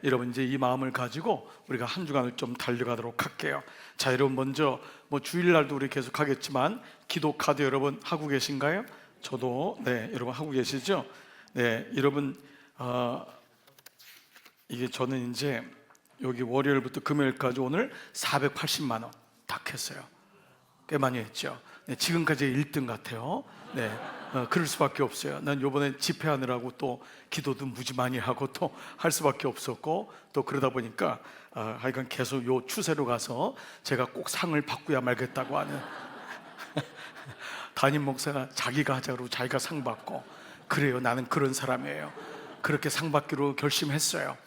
여러분 이제 이 마음을 가지고 우리가 한 주간을 좀 달려가도록 할게요. 자, 여러분 먼저 주일날도 우리 계속 하겠지만 기도 카드 여러분 하고 계신가요? 저도 여러분 하고 계시죠? 여러분 이게 저는 이제 여기 월요일부터 금요일까지 오늘 480만 원 딱 했어요. 꽤 많이 했죠. 지금까지 1등 같아요. 그럴 수밖에 없어요. 난 요번에 집회하느라고 또 기도도 무지 많이 하고 또 할 수밖에 없었고, 또 그러다 보니까 하여간 계속 요 추세로 가서 제가 꼭 상을 받고야 말겠다고 하는 담임 목사가 자기가 하자고 자기가 상 받고, 그래요. 나는 그런 사람이에요. 그렇게 상 받기로 결심했어요.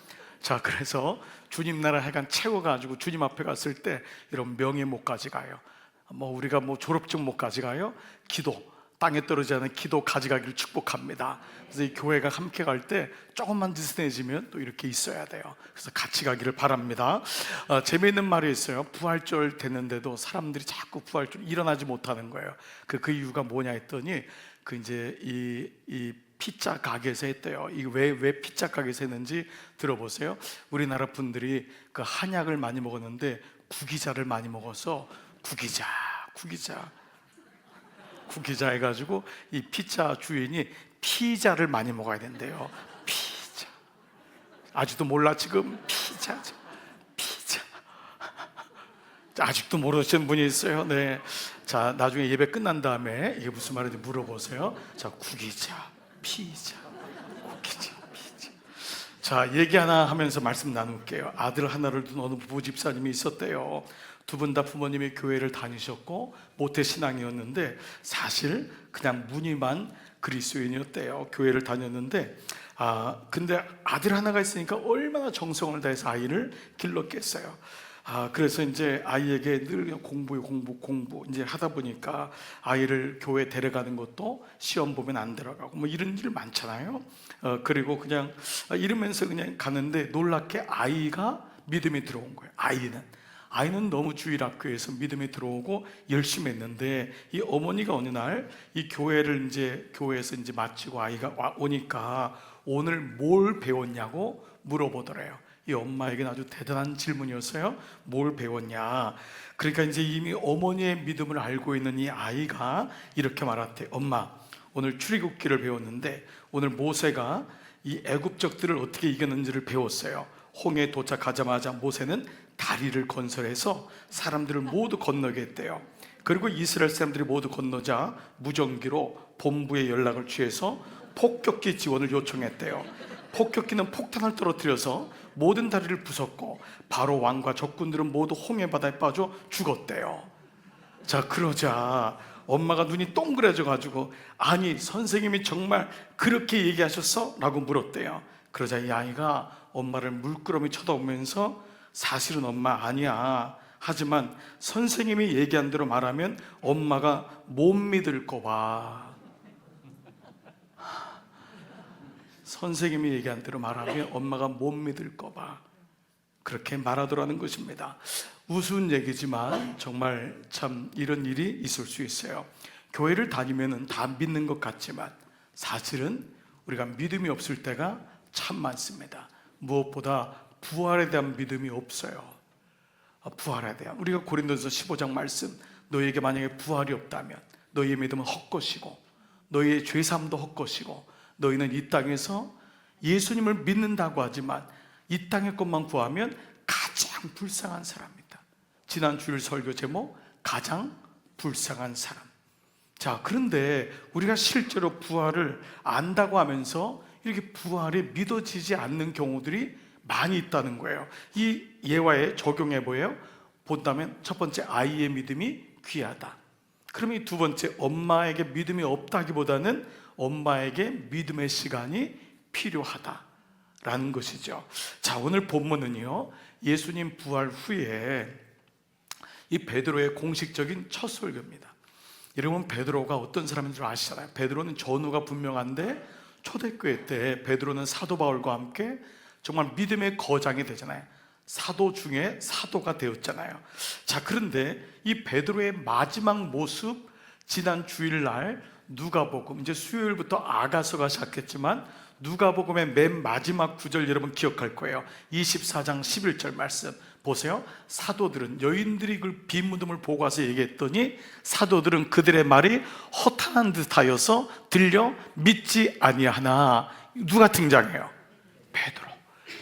자, 그래서 주님 나라 하여간 채워가지고 주님 앞에 갔을 때 이런 명예 못 가져가요. 우리가 졸업증 못 가져가요. 기도, 땅에 떨어지지 않은 기도 가져가기를 축복합니다. 그래서 이 교회가 함께 갈 때 조금만 느슨해지면 또 이렇게 있어야 돼요. 그래서 같이 가기를 바랍니다. 재미있는 말이 있어요. 부활절 됐는데도 사람들이 자꾸 부활절 일어나지 못하는 거예요. 그 이유가 뭐냐 했더니 이제 이 피자 가게에서 했대요. 이 왜 피자 가게에서 했는지 들어보세요. 우리나라 분들이 그 한약을 많이 먹었는데 구기자를 많이 먹어서 구기자 해가지고 이 피자 주인이 피자를 많이 먹어야 된대요. 피자. 아직도 몰라 지금? 피자. 아직도 모르시는 분이 있어요. 자, 나중에 예배 끝난 다음에 이게 무슨 말인지 물어보세요. 자, 구기자, 피자, 구기자, 피자. 자, 얘기 하나 하면서 말씀 나눌게요. 아들 하나를 둔 어느 부부 집사님이 있었대요. 두 분 다 부모님이 교회를 다니셨고 모태신앙이었는데 사실 그냥 무늬만 그리스도인이었대요. 교회를 다녔는데 근데 아들 하나가 있으니까 얼마나 정성을 다해서 아이를 길렀겠어요. 그래서 이제 아이에게 늘 공부 이제 하다 보니까 아이를 교회 데려가는 것도 시험 보면 안 들어가고 이런 일 많잖아요. 그리고 그냥 이러면서 그냥 가는데 놀랍게 아이가 믿음이 들어온 거예요. 아이는 너무 주일학교에서 믿음이 들어오고 열심히 했는데 이 어머니가 어느 날 이 교회에서 이제 마치고 아이가 오니까 오늘 뭘 배웠냐고 물어보더래요. 이 엄마에게는 아주 대단한 질문이었어요. 뭘 배웠냐? 그러니까 이제 이미 어머니의 믿음을 알고 있는 이 아이가 이렇게 말했대. 엄마, 오늘 출애굽기를 배웠는데 오늘 모세가 이 애굽적들을 어떻게 이겼는지를 배웠어요. 홍해에 도착하자마자 모세는 다리를 건설해서 사람들을 모두 건너게 했대요. 그리고 이스라엘 사람들이 모두 건너자 무전기로 본부에 연락을 취해서 폭격기 지원을 요청했대요. 폭격기는 폭탄을 떨어뜨려서 모든 다리를 부쉈고 바로 왕과 적군들은 모두 홍해 바다에 빠져 죽었대요. 자, 그러자 엄마가 눈이 동그래져 가지고 아니 선생님이 정말 그렇게 얘기하셨어? 라고 물었대요. 그러자 이 아이가 엄마를 물끄러미 쳐다보면서 사실은 엄마 아니야. 하지만 선생님이 얘기한 대로 말하면 엄마가 못 믿을 거 봐. 선생님이 얘기한 대로 말하면 엄마가 못 믿을 거 봐. 그렇게 말하더라는 것입니다. 우스운 얘기지만 정말 참 이런 일이 있을 수 있어요. 교회를 다니면 다 믿는 것 같지만 사실은 우리가 믿음이 없을 때가 참 많습니다. 무엇보다 부활에 대한 믿음이 없어요. 부활에 대한, 우리가 고린도서 15장 말씀, 너희에게 만약에 부활이 없다면 너희의 믿음은 헛것이고 너희의 죄사함도 헛것이고 너희는 이 땅에서 예수님을 믿는다고 하지만 이 땅의 것만 구하면 가장 불쌍한 사람이다. 지난 주일 설교 제목 가장 불쌍한 사람. 자, 그런데 우리가 실제로 부활을 안다고 하면서 이렇게 부활이 믿어지지 않는 경우들이 많이 있다는 거예요. 이 예화에 적용해 본다면 첫 번째 아이의 믿음이 귀하다. 그럼 이 두 번째 엄마에게 믿음이 없다기보다는 엄마에게 믿음의 시간이 필요하다라는 것이죠. 자, 오늘 본문은요 예수님 부활 후에 이 베드로의 공식적인 첫 설교입니다. 여러분 베드로가 어떤 사람인 줄 아시잖아요. 베드로는 전후가 분명한데 초대교회 때 베드로는 사도 바울과 함께 정말 믿음의 거장이 되잖아요. 사도 중에 사도가 되었잖아요. 자, 그런데 이 베드로의 마지막 모습, 지난 주일날 누가복음, 이제 수요일부터 아가서가 시작했지만 누가복음의 맨 마지막 구절 여러분 기억할 거예요. 24장 11절 말씀 보세요. 사도들은, 여인들이 그 빈 무덤을 보고 와서 얘기했더니 사도들은 그들의 말이 허탄한 듯하여서 들려 믿지 아니하나. 누가 등장해요?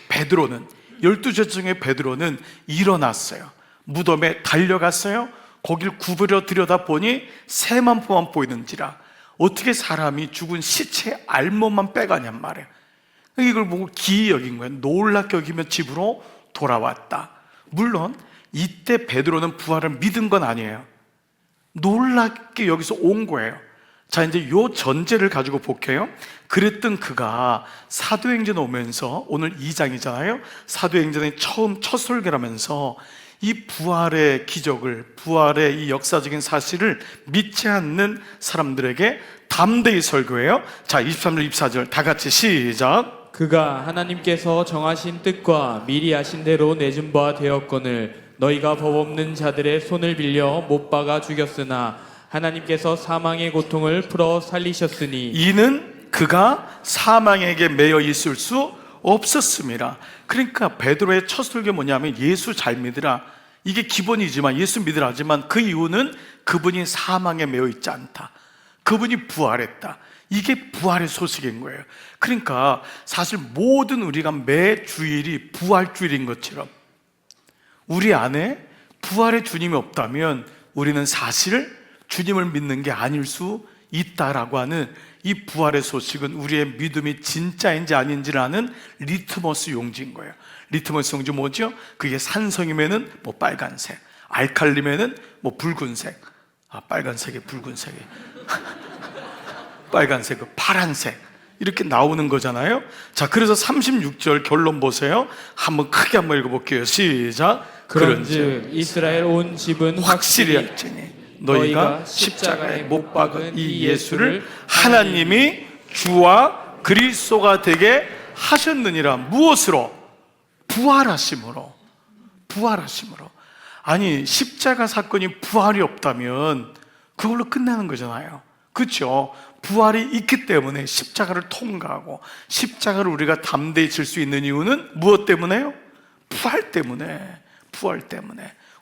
베드로는, 12제 중에 베드로는 일어났어요. 무덤에 달려갔어요. 거길 구부려 들여다보니 새만 포만 보이는지라. 어떻게 사람이 죽은 시체 알몸만 빼가냔 말이에요. 이걸 보고 기이 여긴 거예요. 놀랍게 여기며 집으로 돌아왔다. 물론 이때 베드로는 부활을 믿은 건 아니에요. 놀랍게 여기서 온 거예요. 자, 이제 요 전제를 가지고 볼게요. 그랬던 그가 사도행전 오면서, 오늘 2장이잖아요. 사도행전의 첫 설교라면서 이 부활의 기적을, 부활의 이 역사적인 사실을 믿지 않는 사람들에게 담대히 설교해요. 자, 23절 24절 다 같이 시작. 그가 하나님께서 정하신 뜻과 미리 하신 대로 내준 바 되었거늘 너희가 법 없는 자들의 손을 빌려 못 박아 죽였으나 하나님께서 사망의 고통을 풀어 살리셨으니 이는 그가 사망에게 매여 있을 수 없었습니다. 그러니까 베드로의 첫 설교 뭐냐면 예수 잘 믿으라. 이게 기본이지만, 예수 믿으라 하지만 그 이유는 그분이 사망에 매여 있지 않다. 그분이 부활했다. 이게 부활의 소식인 거예요. 그러니까 사실 모든 우리가 매 주일이 부활주일인 것처럼 우리 안에 부활의 주님이 없다면 우리는 사실 주님을 믿는 게 아닐 수 있다라고 하는 이 부활의 소식은 우리의 믿음이 진짜인지 아닌지를 아는 리트머스 용지인 거예요. 리트머스 용지 뭐죠? 그게 산성이면은 뭐 빨간색, 알칼리면은 뭐 붉은색. 빨간색에 붉은색에 빨간색, 파란색 이렇게 나오는 거잖아요. 자, 그래서 36절 결론 보세요. 한번 크게 한번 읽어볼게요. 시작. 그런즉 이스라엘 온 집은 확실히 할지니 너희가 십자가에 못 박은 이 예수를 하나님이 주와 그리스도가 되게 하셨느니라. 무엇으로? 부활하심으로. 아니, 십자가 사건이 부활이 없다면 그걸로 끝나는 거잖아요. 그렇죠? 부활이 있기 때문에 십자가를 통과하고 십자가를 우리가 담대히 질 수 있는 이유는 무엇 때문에요? 부활 때문에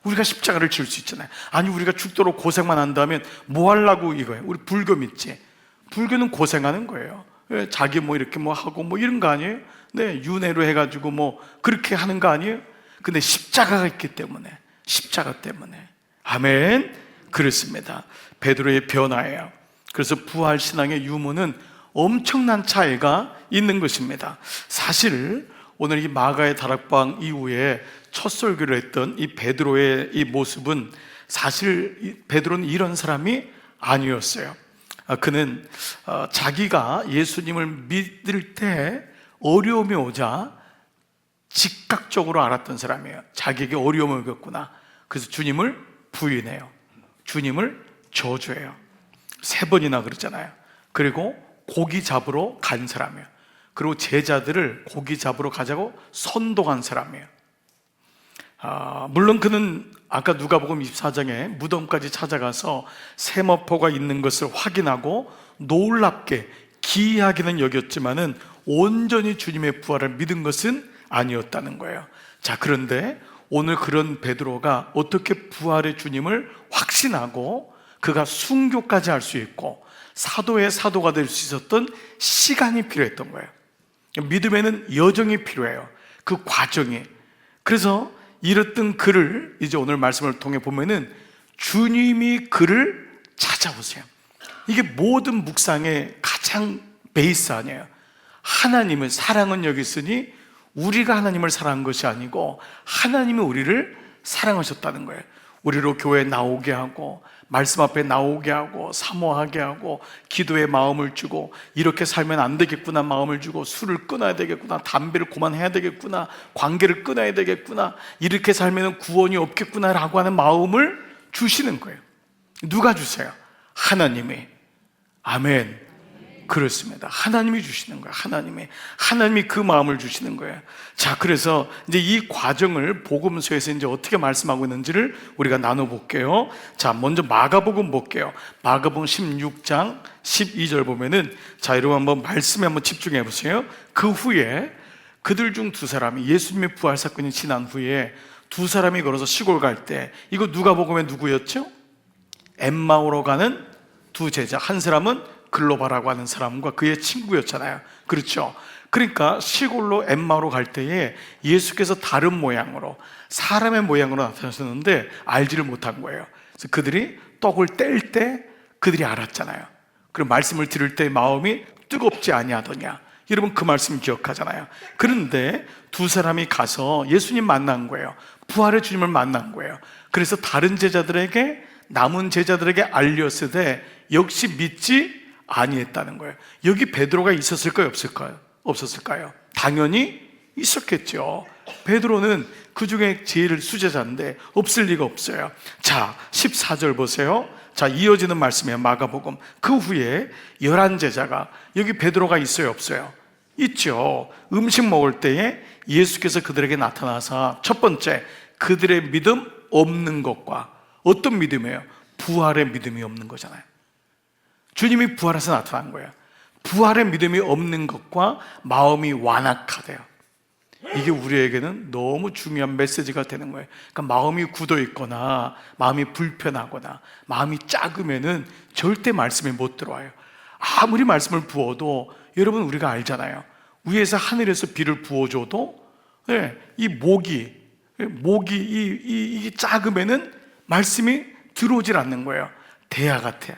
우리가 십자가를 질 수 있잖아요. 아니, 우리가 죽도록 고생만 한다면 뭐 하려고 이거예요? 우리 불교 믿지? 불교는 고생하는 거예요. 자기 뭐 이렇게 뭐 하고 뭐 이런 거 아니에요? 네, 윤회로 해가지고 뭐 그렇게 하는 거 아니에요? 근데 십자가가 있기 때문에, 십자가 때문에. 아멘. 그렇습니다. 베드로의 변화예요. 그래서 부활 신앙의 유무는 엄청난 차이가 있는 것입니다. 사실 오늘 이 마가의 다락방 이후에 첫 설교를 했던 이 베드로의 이 모습은 사실 베드로는 이런 사람이 아니었어요. 그는 자기가 예수님을 믿을 때 어려움이 오자 즉각적으로 알았던 사람이에요. 자기에게 어려움을 겪구나. 그래서 주님을 부인해요. 주님을 저주해요. 3번이나 그러잖아요. 그리고 고기 잡으러 간 사람이에요. 그리고 제자들을 고기 잡으러 가자고 선동한 사람이에요. 물론 그는 아까 누가복음 24장에 무덤까지 찾아가서 세마포가 있는 것을 확인하고 놀랍게 기이하게는 여겼지만은 온전히 주님의 부활을 믿은 것은 아니었다는 거예요. 자, 그런데 오늘 그런 베드로가 어떻게 부활의 주님을 확신하고 그가 순교까지 할 수 있고 사도의 사도가 될 수 있었던 시간이 필요했던 거예요. 믿음에는 여정이 필요해요. 그 과정이. 그래서 이랬던 그를 이제 오늘 말씀을 통해 보면은 주님이 그를 찾아오세요. 이게 모든 묵상의 가장 베이스 아니에요. 하나님은 사랑은 여기 있으니 우리가 하나님을 사랑한 것이 아니고 하나님이 우리를 사랑하셨다는 거예요. 우리로 교회에 나오게 하고 말씀 앞에 나오게 하고 사모하게 하고 기도의 마음을 주고 이렇게 살면 안 되겠구나 마음을 주고 술을 끊어야 되겠구나 담배를 그만해야 되겠구나 관계를 끊어야 되겠구나 이렇게 살면 구원이 없겠구나 라고 하는 마음을 주시는 거예요. 누가 주세요? 하나님이. 아멘. 그렇습니다. 하나님이 주시는 거예요. 하나님이 그 마음을 주시는 거예요. 자, 그래서 이제 이 과정을 복음서에서 이제 어떻게 말씀하고 있는지를 우리가 나눠볼게요. 자, 먼저 마가복음 볼게요. 마가복음 16장 12절 보면은, 자, 여러분 한번 말씀에 한번 집중해 보세요. 그 후에 그들 중 두 사람이, 예수님의 부활 사건이 지난 후에 두 사람이 걸어서 시골 갈 때, 이거 누가복음에 누구였죠? 엠마오로 가는 두 제자, 한 사람은 글로바라고 하는 사람과 그의 친구였잖아요. 그렇죠? 그러니까 시골로 엠마오로 갈 때에 예수께서 다른 모양으로, 사람의 모양으로 나타나셨는데 알지를 못한 거예요. 그래서 그들이 떡을 뗄 때 그들이 알았잖아요. 그럼 말씀을 들을 때 마음이 뜨겁지 아니하더냐. 여러분 그 말씀 기억하잖아요. 그런데 두 사람이 가서 예수님 만난 거예요. 부활의 주님을 만난 거예요. 그래서 다른 제자들에게, 남은 제자들에게 알렸으되 역시 믿지 아니했다는 거예요. 여기 베드로가 있었을까요? 없었을까요? 당연히 있었겠죠. 베드로는 그 중에 제일 수제자인데 없을 리가 없어요. 자, 14절 보세요. 자, 이어지는 말씀이에요. 마가복음. 그 후에 11제자가, 여기 베드로가 있어요? 없어요? 있죠. 음식 먹을 때에 예수께서 그들에게 나타나서 첫 번째, 그들의 믿음 없는 것과, 어떤 믿음이에요? 부활의 믿음이 없는 거잖아요. 주님이 부활해서 나타난 거예요. 부활의 믿음이 없는 것과 마음이 완악하대요. 이게 우리에게는 너무 중요한 메시지가 되는 거예요. 그러니까 마음이 굳어 있거나 마음이 불편하거나 마음이 작으면은 절대 말씀이 못 들어와요. 아무리 말씀을 부어도, 여러분 우리가 알잖아요. 위에서 하늘에서 비를 부어줘도 이 목이 작으면은 말씀이 들어오질 않는 거예요. 대야 같아요.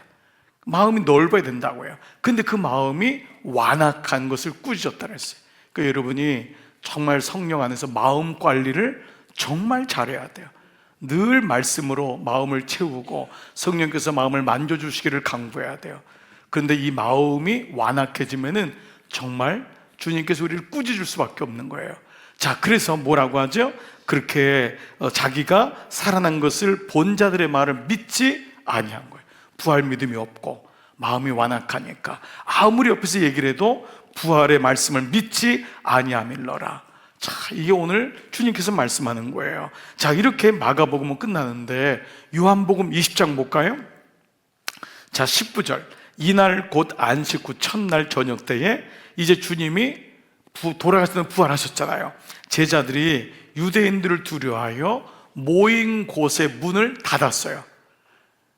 마음이 넓어야 된다고요. 근데 그 마음이 완악한 것을 꾸짖었다 그랬어요. 그러니까 여러분이 정말 성령 안에서 마음 관리를 정말 잘해야 돼요. 늘 말씀으로 마음을 채우고 성령께서 마음을 만져주시기를 강구해야 돼요. 그런데 이 마음이 완악해지면은 정말 주님께서 우리를 꾸짖을 수밖에 없는 거예요. 자, 그래서 뭐라고 하죠? 그렇게 자기가 살아난 것을 본 자들의 말을 믿지 아니한 거예요. 부활 믿음이 없고 마음이 완악하니까 아무리 옆에서 얘기를 해도 부활의 말씀을 믿지 아니함일러라. 자, 이게 오늘 주님께서 말씀하는 거예요. 자, 이렇게 마가복음은 끝나는데 요한복음 20장 볼까요? 자, 19절. 이날 곧 안식 후 첫날 저녁 때에 이제 주님이 돌아가실 때 부활하셨잖아요. 제자들이 유대인들을 두려워하여 모인 곳의 문을 닫았어요.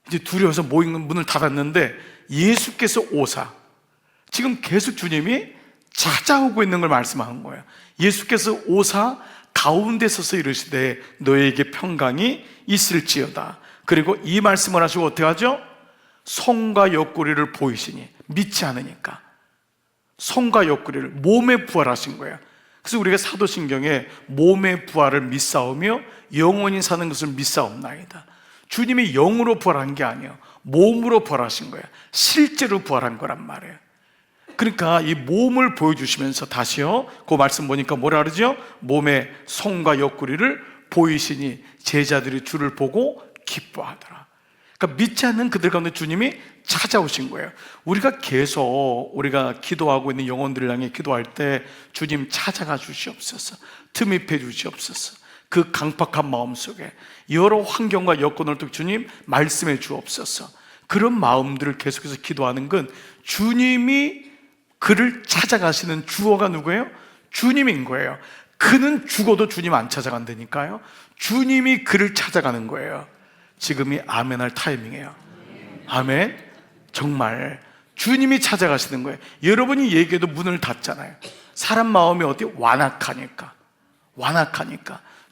이제 두려워서 모인 문을 닫았는데 예수께서 오사, 지금 계속 주님이 찾아오고 있는 걸 말씀하는 거예요. 예수께서 오사 가운데 서서 이르시되 너에게 평강이 있을지어다. 그리고 이 말씀을 하시고 어떻게 하죠? 손과 옆구리를 보이시니, 믿지 않으니까 손과 옆구리를, 몸에 부활하신 거예요. 그래서 우리가 사도신경에 몸의 부활을 믿사오며 영원히 사는 것을 믿사옵나이다. 주님이 영으로 부활한 게 아니에요. 몸으로 부활하신 거예요. 실제로 부활한 거란 말이에요. 그러니까 이 몸을 보여주시면서 다시요, 그 말씀 보니까 뭐라 그러죠? 몸의 손과 옆구리를 보이시니 제자들이 주를 보고 기뻐하더라. 그러니까 믿지 않는 그들 가운데 주님이 찾아오신 거예요. 우리가 계속 우리가 기도하고 있는 영혼들을 향해 기도할 때 주님 찾아가 주시옵소서, 틈입해 주시옵소서. 그 강팍한 마음속에 여러 환경과 여건을 또 주님 말씀해 주옵소서. 그런 마음들을 계속해서 기도하는 건 주님이 그를 찾아가시는 주어가 누구예요? 주님인 거예요. 그는 죽어도 주님 안 찾아간다니까요. 주님이 그를 찾아가는 거예요. 지금이 아멘할 타이밍이에요. 아멘. 정말 주님이 찾아가시는 거예요. 여러분이 얘기해도 문을 닫잖아요. 사람 마음이 어디 완악하니까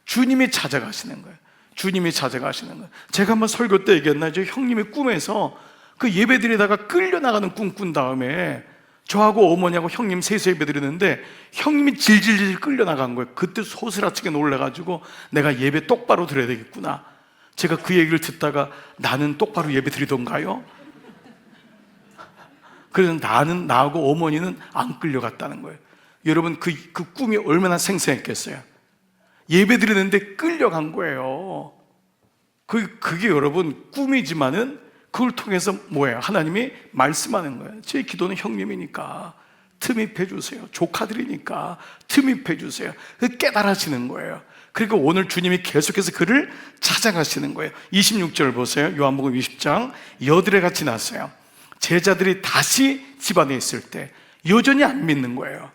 주님이 찾아가시는 거예요. 주님이 찾아가시는 거예요. 제가 한번 설교 때 얘기했나요? 저 형님이 꿈에서 그 예배 드리다가 끌려나가는 꿈 꾼 다음에 저하고 어머니하고 형님 셋이 예배 드리는데 형님이 질질질 끌려나간 거예요. 그때 소스라치게 놀래가지고 내가 예배 똑바로 드려야 되겠구나. 제가 그 얘기를 듣다가 나는 똑바로 예배 드리던가요? 그래서 나하고 어머니는 안 끌려갔다는 거예요. 여러분 그 꿈이 얼마나 생생했겠어요. 예배 드리는데 끌려간 거예요. 그게 여러분 꿈이지만은 그걸 통해서 뭐예요? 하나님이 말씀하는 거예요. 제 기도는 형님이니까 틈입해 주세요. 조카들이니까 틈입해 주세요. 깨달아지는 거예요. 그리고 오늘 주님이 계속해서 그를 찾아가시는 거예요. 26절 보세요. 요한복음 20장 여드레가 지났어요. 제자들이 다시 집안에 있을 때 여전히 안 믿는 거예요.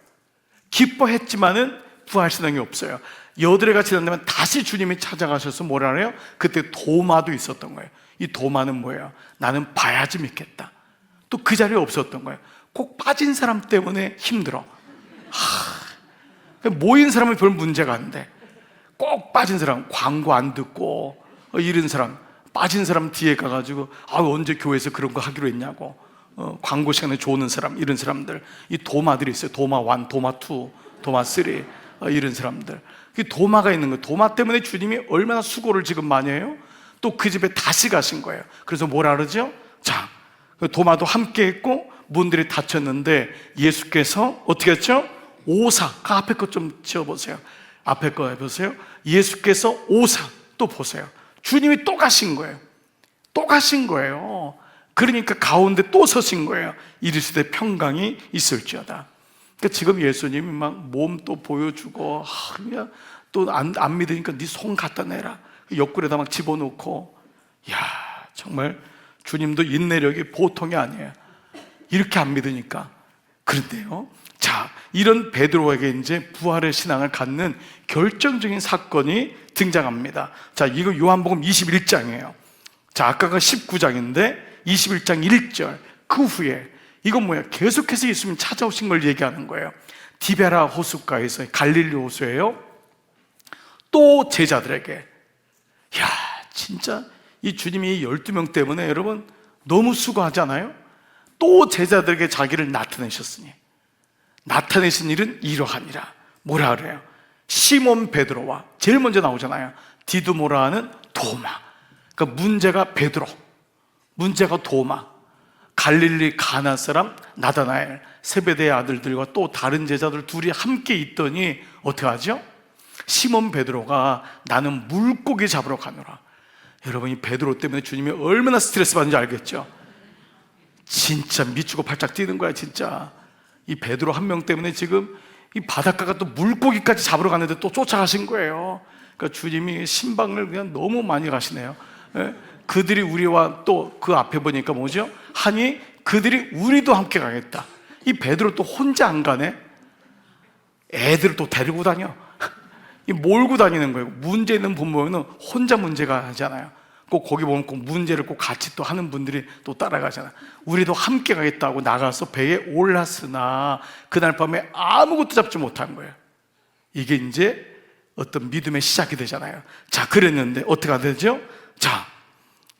기뻐했지만은 부활 신앙이 없어요. 여드레가 지난다면 다시 주님이 찾아가셔서 뭐라 그래요? 그때 도마도 있었던 거예요. 이 도마는 뭐예요? 나는 봐야지 믿겠다. 또 그 자리에 없었던 거예요. 꼭 빠진 사람 때문에 힘들어. 모인 사람은 별 문제가 안 돼. 꼭 빠진 사람, 광고 안 듣고 이런 사람, 빠진 사람 뒤에 가가지고 언제 교회에서 그런 거 하기로 했냐고 광고 시간에 좋은 사람, 이런 사람들, 이 도마들이 있어요. 도마 1, 도마 2, 도마 3 이런 사람들. 그 도마가 있는 거예요. 도마 때문에 주님이 얼마나 수고를 지금 많이 해요. 또 그 집에 다시 가신 거예요. 그래서 뭐라 그러죠? 자, 도마도 함께 했고 문들이 닫혔는데 예수께서 어떻게 했죠? 오사, 그 앞에 것 좀 지어보세요. 앞에 거 해보세요. 예수께서 오사, 또 보세요. 주님이 또 가신 거예요. 또 가신 거예요. 그러니까 가운데 또 서신 거예요. 이르시되 평강이 있을지어다. 그러니까 지금 예수님이 막 몸 또 보여주고 그냥 또 안 믿으니까 네 손 갖다 내라. 옆구리에다 막 집어넣고, 야 정말 주님도 인내력이 보통이 아니에요. 이렇게 안 믿으니까. 그런데요, 자, 이런 베드로에게 이제 부활의 신앙을 갖는 결정적인 사건이 등장합니다. 자, 이거 요한복음 21장이에요. 자, 아까가 19장인데 21장 1절 그 후에 이건 뭐야? 계속해서 예수님 찾아오신 걸 얘기하는 거예요. 디베라 호숫가에서, 갈릴리 호수예요. 또 제자들에게, 야 진짜 이 주님이 12명 때문에 여러분 너무 수고하잖아요. 또 제자들에게 자기를 나타내셨으니 나타내신 일은 이러하니라. 뭐라 그래요? 시몬 베드로와, 제일 먼저 나오잖아요. 디두모라 하는 도마. 그러니까 문제가 베드로, 문제가 도마, 갈릴리 가나 사람 나다나엘, 세베대의 아들들과 또 다른 제자들 둘이 함께 있더니 어떻게 하죠? 시몬 베드로가 나는 물고기 잡으러 가노라. 여러분이 베드로 때문에 주님이 얼마나 스트레스 받는지 알겠죠? 진짜 미치고 발작 뛰는 거야 진짜. 이 베드로 한 명 때문에 지금 이 바닷가가 또 물고기까지 잡으러 갔는데 또 쫓아가신 거예요. 그러니까 주님이 신방을 그냥 너무 많이 가시네요. 예? 그들이 우리와 또 그 앞에 보니까 뭐죠? 하니 그들이 우리도 함께 가겠다. 이 베드로 또 혼자 안 가네. 애들을 또 데리고 다녀. 이 몰고 다니는 거예요. 문제 있는 부모는 혼자 문제가 하잖아요. 꼭 거기 보면 꼭 문제를 꼭 같이 또 하는 분들이 또 따라가잖아요. 우리도 함께 가겠다고 나가서 배에 올랐으나 그날 밤에 아무것도 잡지 못한 거예요. 이게 이제 어떤 믿음의 시작이 되잖아요. 자, 그랬는데 어떻게 되죠? 자,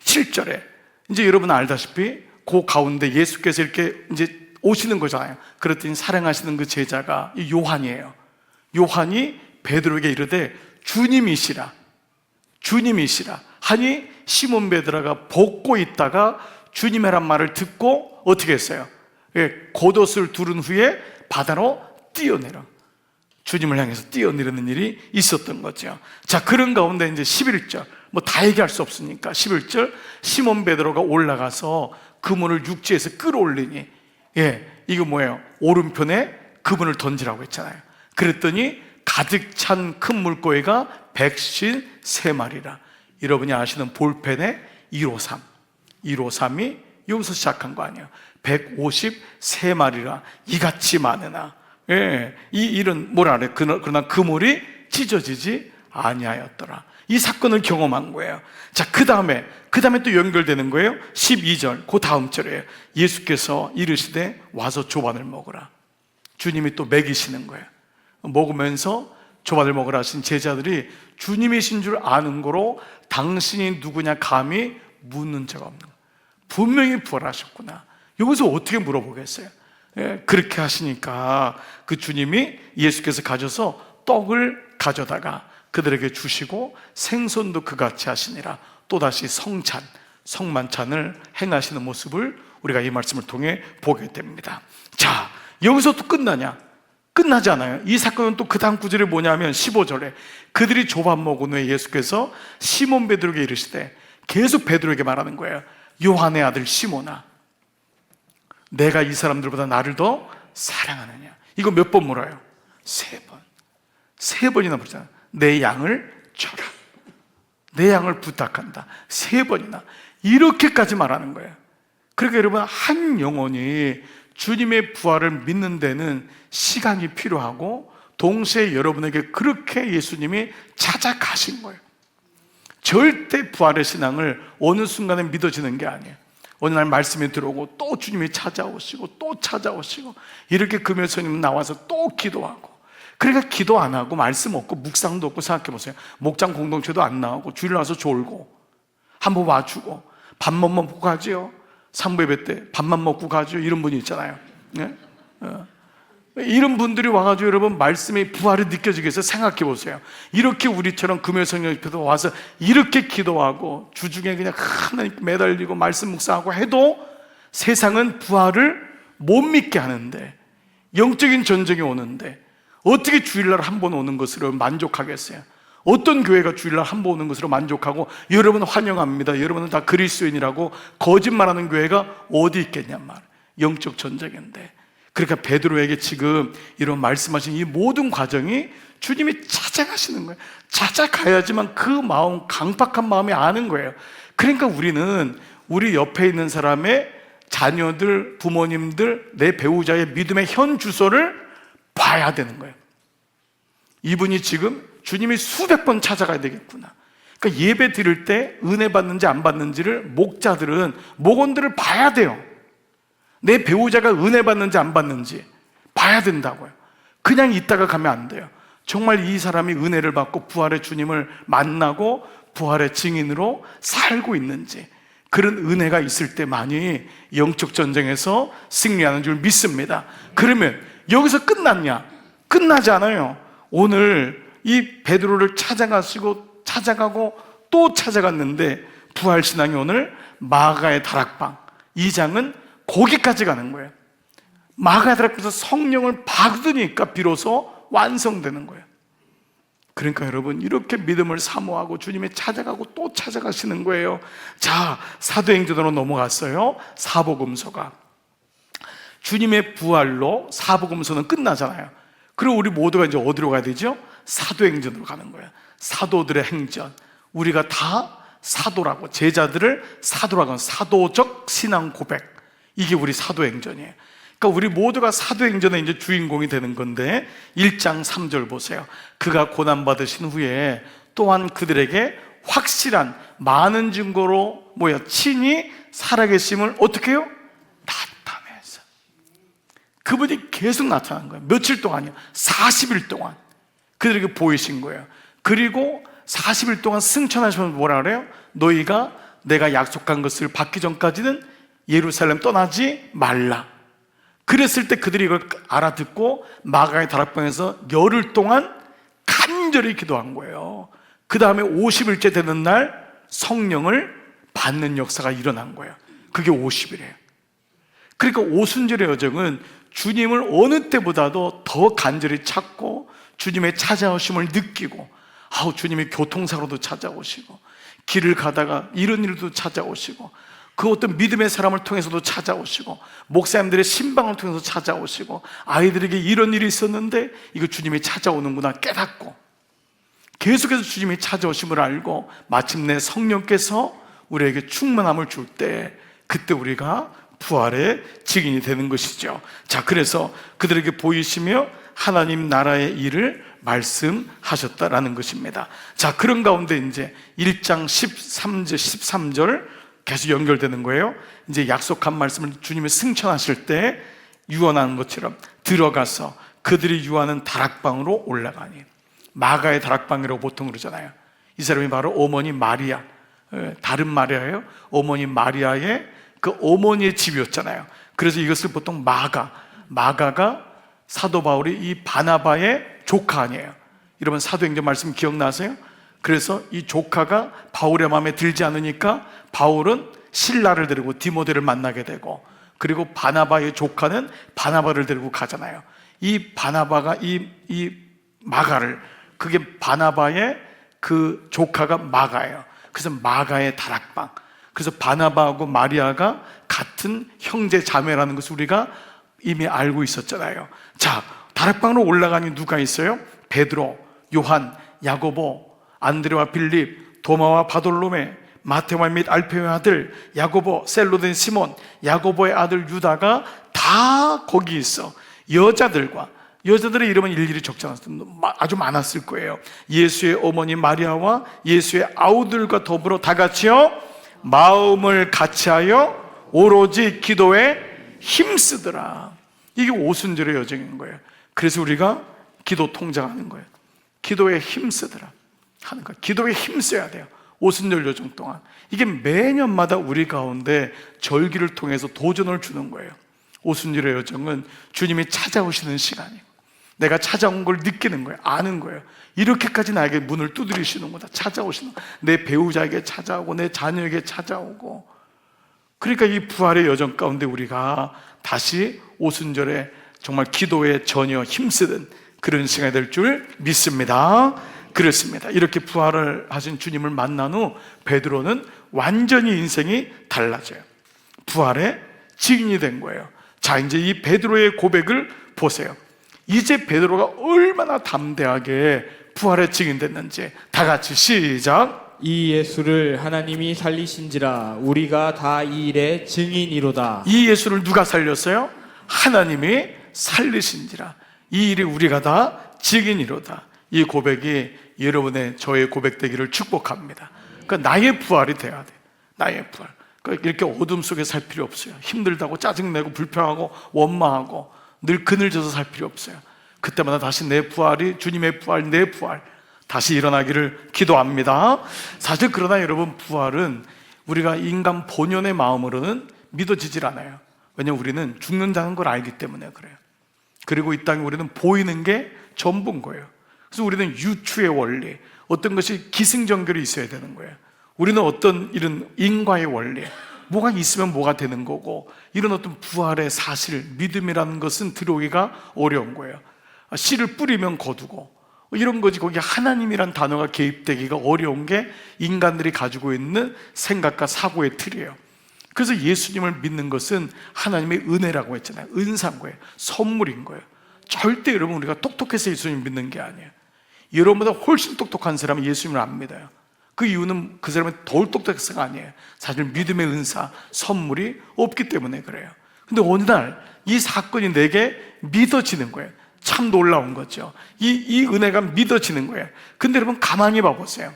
7절에 이제 여러분 알다시피 그 가운데 예수께서 이렇게 이제 오시는 거잖아요. 그랬더니 사랑하시는 그 제자가 이 요한이에요. 요한이 베드로에게 이르되 주님이시라, 주님이시라 하니 시몬 베드로가 벗고 있다가 주님이란 말을 듣고 어떻게 했어요? 겉옷을 두른 후에 바다로 뛰어내려 주님을 향해서 뛰어내리는 일이 있었던 거죠. 자, 그런 가운데 이제 11절 뭐 다 얘기할 수 없으니까 11절 시몬 베드로가 올라가서 그물을 육지에서 끌어올리니, 이거 뭐예요? 오른편에 그물을 던지라고 했잖아요. 그랬더니 가득 찬 큰 물고기가 153마리라. 여러분이 아시는 볼펜의 153, 153이 여기서 시작한 거 아니에요. 153마리라 이같이 많으나, 이 일은 뭐라 그래? 그러나 그물이 찢어지지 아니하였더라. 이 사건을 경험한 거예요. 자, 그 다음에 또 연결되는 거예요. 12절 그 다음 절에 예수께서 이르시되 와서 조반을 먹으라. 주님이 또 먹이시는 거예요. 먹으면서 조반을 먹으라 하신 제자들이 주님이신 줄 아는 거로 당신이 누구냐 감히 묻는 자가 없는 거예요. 분명히 부활하셨구나. 여기서 어떻게 물어보겠어요? 그렇게 하시니까 그 주님이 예수께서 가져서 떡을 가져다가 그들에게 주시고 생선도 그같이 하시니라. 또다시 성만찬을 행하시는 모습을 우리가 이 말씀을 통해 보게 됩니다. 자, 여기서 또 끝나냐? 끝나지 않아요. 이 사건은 또 그 다음 구절이 뭐냐면 15절에 그들이 조반 먹은 후에 예수께서 시몬 베드로에게 이르시되, 계속 베드로에게 말하는 거예요. 요한의 아들 시몬아, 내가 이 사람들보다 나를 더 사랑하느냐? 이거 몇 번 물어요? 3번. 3번이나 물잖아요. 내 양을 쳐라, 내 양을 부탁한다. 3번이나 이렇게까지 말하는 거예요. 그러니까 여러분, 한 영혼이 주님의 부활을 믿는 데는 시간이 필요하고, 동시에 여러분에게 그렇게 예수님이 찾아가신 거예요. 절대 부활의 신앙을 어느 순간에 믿어지는 게 아니에요. 어느 날 말씀이 들어오고 또 주님이 찾아오시고 또 찾아오시고, 이렇게 금요 스님 나와서 또 기도하고, 그러니까 기도 안 하고 말씀 없고 묵상도 없고, 생각해 보세요. 목장 공동체도 안 나오고 주일 와서 졸고 한번 와주고 밥만 먹고 가지요. 산부 예배 때 밥만 먹고 가죠. 이런 분이 있잖아요. 네? 이런 분들이 와가지고 여러분 말씀의 부활이 느껴지겠어요? 생각해 보세요. 이렇게 우리처럼 금요성령 집회도 와서 이렇게 기도하고 주중에 그냥 하나님 매달리고 말씀 묵상하고 해도 세상은 부활을 못 믿게 하는데, 영적인 전쟁이 오는데 어떻게 주일날 한 번 오는 것으로 만족하겠어요? 어떤 교회가 주일날 한 번 오는 것으로 만족하고 여러분 환영합니다, 여러분은 다 그리스도인이라고 거짓말하는 교회가 어디 있겠냔 말이에요. 영적 전쟁인데. 그러니까 베드로에게 지금 이런 말씀하신 이 모든 과정이 주님이 찾아가시는 거예요. 찾아가야지만 그 마음, 강박한 마음이 아는 거예요. 그러니까 우리는 우리 옆에 있는 사람의 자녀들, 부모님들, 내 배우자의 믿음의 현 주소를 봐야 되는 거예요. 이분이 지금 주님이 수백 번 찾아가야 되겠구나. 그러니까 예배 드릴 때 은혜 받는지 안 받는지를 목자들은, 목원들을 봐야 돼요. 내 배우자가 은혜 받는지 안 받는지 봐야 된다고요. 그냥 있다가 가면 안 돼요. 정말 이 사람이 은혜를 받고 부활의 주님을 만나고 부활의 증인으로 살고 있는지, 그런 은혜가 있을 때만이 영적 전쟁에서 승리하는 줄 믿습니다. 그러면 여기서 끝났냐? 끝나지 않아요. 오늘 이 베드로를 찾아가고 또 찾아갔는데, 부활신앙이 오늘 마가의 다락방 2장은 거기까지 가는 거예요. 마가의 다락방에서 성령을 받으니까 비로소 완성되는 거예요. 그러니까 여러분, 이렇게 믿음을 사모하고 주님이 찾아가고 또 찾아가시는 거예요. 자, 사도행전으로 넘어갔어요. 사복음서가 주님의 부활로 사복음서는 끝나잖아요. 그리고 우리 모두가 이제 어디로 가야 되죠? 사도행전으로 가는 거예요. 사도들의 행전. 우리가 다 사도라고, 제자들을 사도라고 하는 사도적 신앙 고백, 이게 우리 사도행전이에요. 그러니까 우리 모두가 사도행전의 이제 주인공이 되는 건데, 1장 3절 보세요. 그가 고난받으신 후에 또한 그들에게 확실한 많은 증거로 친히 살아계심을 어떻게 해요? 나타내서. 그분이 계속 나타난 거예요. 며칠 동안이요? 40일 동안 그들에게 보이신 거예요. 그리고 40일 동안 승천하시면서 뭐라 그래요? 너희가 내가 약속한 것을 받기 전까지는 예루살렘 떠나지 말라. 그랬을 때 그들이 이걸 알아듣고 마가의 다락방에서 열흘 동안 간절히 기도한 거예요. 그 다음에 50일째 되는 날 성령을 받는 역사가 일어난 거예요. 그게 50일이에요. 그러니까 오순절의 여정은 주님을 어느 때보다도 더 간절히 찾고 주님의 찾아오심을 느끼고, 주님이 교통사고도 찾아오시고 길을 가다가 이런 일도 찾아오시고, 그 어떤 믿음의 사람을 통해서도 찾아오시고, 목사님들의 신방을 통해서 찾아오시고, 아이들에게 이런 일이 있었는데 이거 주님이 찾아오는구나 깨닫고, 계속해서 주님이 찾아오심을 알고 마침내 성령께서 우리에게 충만함을 줄 때, 그때 우리가 부활의 증인이 되는 것이죠. 자, 그래서 그들에게 보이시며 하나님 나라의 일을 말씀하셨다라는 것입니다. 자, 그런 가운데 이제 1장 13절 계속 연결되는 거예요. 이제 약속한 말씀을 주님이 승천하실 때 유언하는 것처럼 들어가서 그들이 유하는 다락방으로 올라가니, 마가의 다락방이라고 보통 그러잖아요. 이 사람이 바로 어머니 마리아, 다른 마리아예요. 어머니 마리아의 그 어머니의 집이었잖아요. 그래서 이것을 보통 마가가 사도 바울이 이 바나바의 조카 아니에요. 여러분 사도행전 말씀 기억나세요? 그래서 이 조카가 바울의 마음에 들지 않으니까 바울은 실라를 데리고 디모데를 만나게 되고, 그리고 바나바의 조카는 바나바를 데리고 가잖아요. 이 바나바가 이 마가를, 그게 바나바의 그 조카가 마가예요. 그래서 마가의 다락방. 그래서 바나바하고 마리아가 같은 형제 자매라는 것을 우리가 이미 알고 있었잖아요. 자, 다락방으로 올라가니 누가 있어요? 베드로, 요한, 야고보, 안드레와 빌립, 도마와 바돌로메, 마테와 및 알페오의 아들 야고보, 셀로된 시몬, 야고보의 아들 유다가 다 거기 있어. 여자들의 이름은 일일이 적지 않았어요. 아주 많았을 거예요. 예수의 어머니 마리아와 예수의 아우들과 더불어 다 같이요 마음을 같이하여 오로지 기도에 힘쓰더라. 이게 오순절의 여정인 거예요. 그래서 우리가 기도 통장하는 거예요. 기도에 힘쓰더라 하는 거예요. 기도에 힘써야 돼요. 오순절 여정 동안 이게 매년마다 우리 가운데 절기를 통해서 도전을 주는 거예요. 오순절의 여정은 주님이 찾아오시는 시간이에요. 내가 찾아온 걸 느끼는 거예요. 아는 거예요. 이렇게까지 나에게 문을 두드리시는구나. 찾아오시는 거예요. 내 배우자에게 찾아오고 내 자녀에게 찾아오고. 그러니까 이 부활의 여정 가운데 우리가 다시 오순절에 정말 기도에 전혀 힘쓰는 그런 시간이 될 줄 믿습니다. 그렇습니다. 이렇게 부활을 하신 주님을 만난 후 베드로는 완전히 인생이 달라져요. 부활의 증인이 된 거예요. 자, 이제 이 베드로의 고백을 보세요. 이제 베드로가 얼마나 담대하게 부활의 증인됐는지 다 같이 시작. 이 예수를 하나님이 살리신지라 우리가 다 이 일의 증인이로다. 이 예수를 누가 살렸어요? 하나님이 살리신지라 이 일이 우리가 다 증인이로다. 이 고백이 여러분의 저의 고백되기를 축복합니다. 그러니까 나의 부활이 돼야 돼. 나의 부활. 그러니까 이렇게 어둠 속에 살 필요 없어요. 힘들다고 짜증내고 불평하고 원망하고 늘 그늘져서 살 필요 없어요. 그때마다 다시 내 부활이 주님의 부활, 내 부활 다시 일어나기를 기도합니다. 사실 그러나 여러분 부활은 우리가 인간 본연의 마음으로는 믿어지질 않아요. 왜냐하면 우리는 죽는다는 걸 알기 때문에 그래요. 그리고 이 땅에 우리는 보이는 게 전부인 거예요. 그래서 우리는 유추의 원리, 어떤 것이 기승전결이 있어야 되는 거예요. 우리는 어떤 이런 인과의 원리, 뭐가 있으면 뭐가 되는 거고, 이런 어떤 부활의 사실, 믿음이라는 것은 들어오기가 어려운 거예요. 씨를 뿌리면 거두고 이런 거지. 거기에 하나님이란 단어가 개입되기가 어려운 게 인간들이 가지고 있는 생각과 사고의 틀이에요. 그래서 예수님을 믿는 것은 하나님의 은혜라고 했잖아요. 은사인 거예요. 선물인 거예요. 절대 여러분 우리가 똑똑해서 예수님 믿는 게 아니에요. 여러분보다 훨씬 똑똑한 사람은 예수님을 안 믿어요. 그 이유는 그 사람이 덜 똑똑해서가 아니에요. 사실 믿음의 은사, 선물이 없기 때문에 그래요. 근데 어느 날 이 사건이 내게 믿어지는 거예요. 참 놀라운 거죠. 이 은혜가 믿어지는 거예요. 근데 여러분 가만히 봐보세요.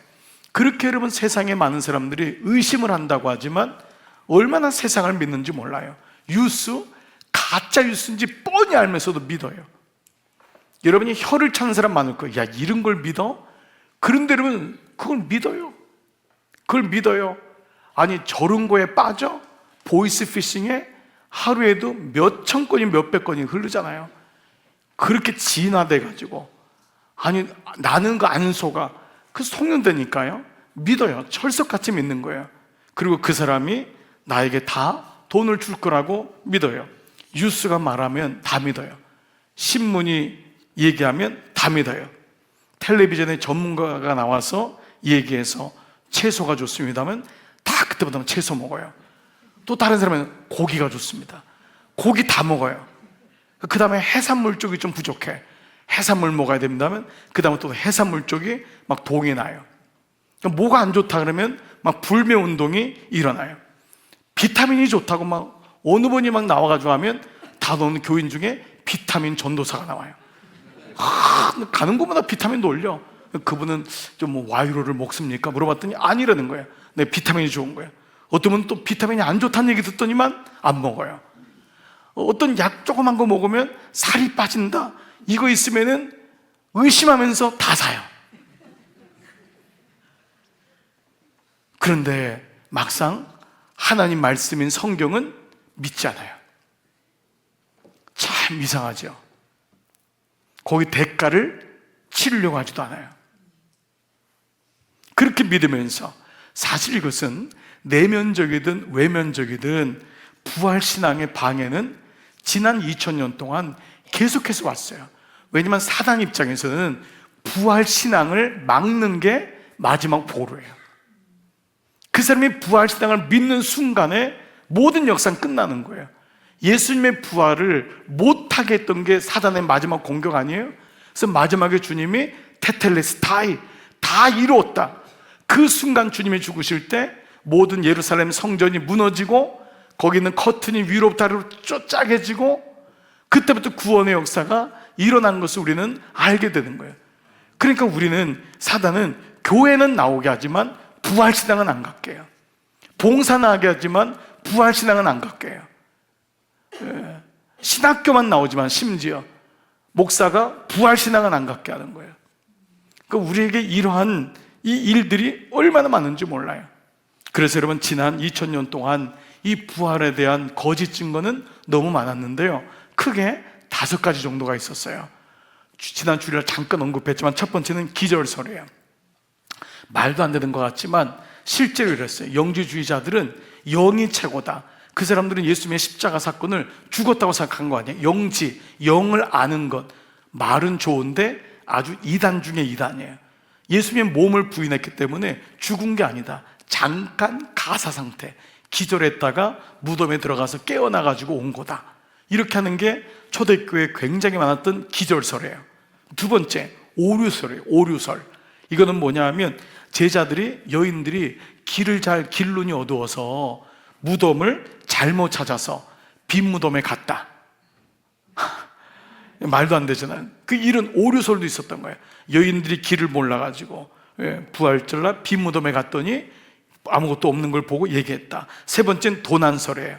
그렇게 여러분 세상에 많은 사람들이 의심을 한다고 하지만 얼마나 세상을 믿는지 몰라요. 뉴스, 가짜 뉴스인지 뻔히 알면서도 믿어요. 여러분이 혀를 차는 사람 많을 거예요. 야, 이런 걸 믿어? 그런데 여러분 그걸 믿어요. 그걸 믿어요. 아니 저런 거에 빠져? 보이스피싱에 하루에도 몇천 건이 몇백 건이 흐르잖아요. 그렇게 진화돼가지고 아니 나는 그 안 속아. 그 속는다니까요. 믿어요. 철석같이 믿는 거예요. 그리고 그 사람이 나에게 다 돈을 줄 거라고 믿어요. 뉴스가 말하면 다 믿어요. 신문이 얘기하면 다 믿어요. 텔레비전에 전문가가 나와서 얘기해서 채소가 좋습니다면 다 그때부터 채소 먹어요. 또 다른 사람은 고기가 좋습니다. 고기 다 먹어요. 그 다음에 해산물 쪽이 좀 부족해. 해산물 먹어야 됩니다면 그 다음에 또 해산물 쪽이 막 동이 나요. 그러니까 뭐가 안 좋다 그러면 막 불매 운동이 일어나요. 비타민이 좋다고 막 어느 분이 막 나와가지고 하면 다 넣는 교인 중에 비타민 전도사가 나와요. 가는 곳마다 비타민도 올려. 그분은 좀 뭐 와이로를 먹습니까? 물어봤더니 아니라는 거예요. 네, 비타민이 좋은 거예요. 어떤 분은 또 비타민이 안 좋다는 얘기 듣더니만 안 먹어요. 어떤 약 조그만 거 먹으면 살이 빠진다. 이거 있으면은 의심하면서 다 사요. 그런데 막상 하나님 말씀인 성경은 믿지 않아요. 참 이상하죠. 거기 대가를 치르려고 하지도 않아요. 그렇게 믿으면서 사실 이것은 내면적이든 외면적이든 부활신앙의 방해는 지난 2000년 동안 계속해서 왔어요. 왜냐하면 사단 입장에서는 부활신앙을 막는 게 마지막 보루예요. 그 사람이 부활신앙을 믿는 순간에 모든 역사는 끝나는 거예요. 예수님의 부활을 못하게 했던 게 사단의 마지막 공격 아니에요? 그래서 마지막에 주님이 테텔레스타이, 다 이루었다. 그 순간 주님이 죽으실 때 모든 예루살렘 성전이 무너지고 거기 있는 커튼이 위로부터 아래로 쪼짜게지고 그때부터 구원의 역사가 일어난 것을 우리는 알게 되는 거예요. 그러니까 우리는, 사단은 교회는 나오게 하지만 부활신앙은 안 갖게 해요. 봉사는 하게 하지만 부활신앙은 안 갖게 해요. 신학교만 나오지만 심지어 목사가 부활신앙은 안 갖게 하는 거예요. 그러니까 우리에게 이러한 이 일들이 얼마나 많은지 몰라요. 그래서 여러분, 지난 2000년 동안 이 부활에 대한 거짓 증거는 너무 많았는데요, 크게 5가지 정도가 있었어요. 지난 주일날 잠깐 언급했지만 첫 번째는 기절설이에요. 말도 안 되는 것 같지만 실제로 이랬어요. 영지주의자들은 영이 최고다. 그 사람들은 예수님의 십자가 사건을 죽었다고 생각한 거 아니에요. 영지, 영을 아는 것. 말은 좋은데 아주 이단 중에 이단이에요. 예수님의 몸을 부인했기 때문에 죽은 게 아니다. 잠깐 가사 상태, 기절했다가 무덤에 들어가서 깨어나가지고 온 거다. 이렇게 하는 게 초대교회에 굉장히 많았던 기절설이에요. 두 번째, 오류설이에요. 오류설. 이거는 뭐냐 하면 제자들이, 여인들이 길눈이 어두워서 무덤을 잘못 찾아서 빈 무덤에 갔다. 말도 안 되잖아요. 그 이런 오류설도 있었던 거예요. 여인들이 길을 몰라가지고 부활절날 빈 무덤에 갔더니 아무것도 없는 걸 보고 얘기했다. 세 번째는 도난설이에요.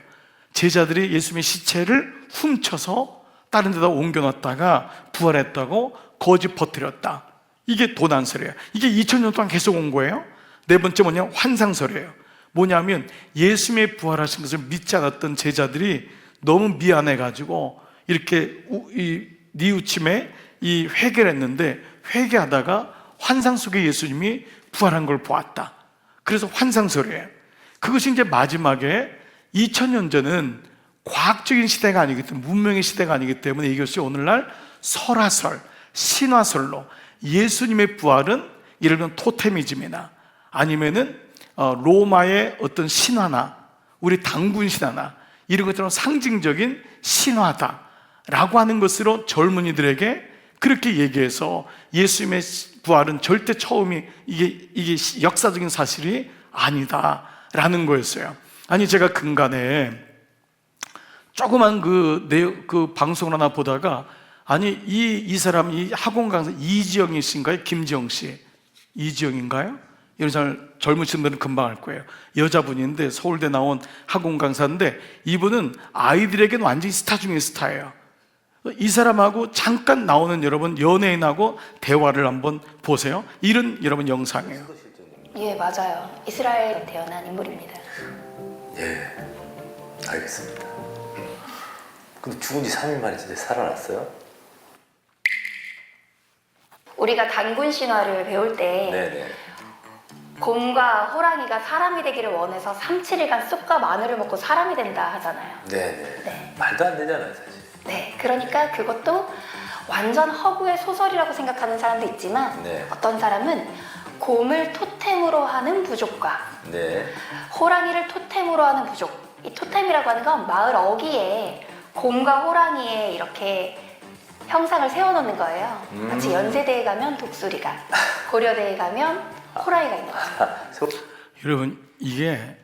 제자들이 예수님의 시체를 훔쳐서 다른 데다 옮겨놨다가 부활했다고 거짓 퍼뜨렸다. 이게 도난설이에요. 이게 2000년 동안 계속 온 거예요. 네 번째 뭐냐? 환상설이에요. 뭐냐면 예수님의 부활하신 것을 믿지 않았던 제자들이 너무 미안해가지고 이렇게 뉘우침에 회개를 했는데, 회개하다가 환상 속에 예수님이 부활한 걸 보았다. 그래서 환상설이에요. 그것이 이제 마지막에 2000년 전은 과학적인 시대가 아니기 때문에, 문명의 시대가 아니기 때문에 이것이 오늘날 설화설, 신화설로, 예수님의 부활은 예를 들면 토테미즘이나 아니면은 로마의 어떤 신화나 우리 당군 신화나 이런 것처럼 상징적인 신화다라고 하는 것으로 젊은이들에게 그렇게 얘기해서 예수님의 부활은 절대 처음이 이게 역사적인 사실이 아니다라는 거였어요. 아니, 제가 근간에 조그만 그 방송을 하나 보다가, 아니 이 사람, 이 학원 강사 이지영이 씨인가요? 김지영 씨, 이지영인가요? 이런 사람 젊으신 분들은 금방 알 거예요. 여자분인데 서울대 나온 학원 강사인데 이분은 아이들에게는 완전히 스타 중의 스타예요. 이 사람하고 잠깐 나오는 여러분 연예인하고 대화를 한번 보세요. 이런 여러분 영상이에요. 예, 맞아요. 이스라엘에 태어난 인물입니다. 예, 알겠습니다. 근데 죽은 지 3일 만에 진짜 살아났어요? 우리가 단군 신화를 배울 때 네네. 곰과 호랑이가 사람이 되기를 원해서 3, 7일간 쑥과 마늘을 먹고 사람이 된다 하잖아요. 네네. 네. 말도 안 되잖아요, 사실. 네, 그러니까 그것도 완전 허구의 소설이라고 생각하는 사람도 있지만 네. 어떤 사람은 곰을 토템으로 하는 부족과 네. 호랑이를 토템으로 하는 부족, 이 토템이라고 하는 건 마을 어귀에 곰과 호랑이의 이렇게 형상을 세워놓는 거예요. 마치 연세대에 가면 독수리가, 고려대에 가면 호랑이가 있는 거죠. 여러분, 이게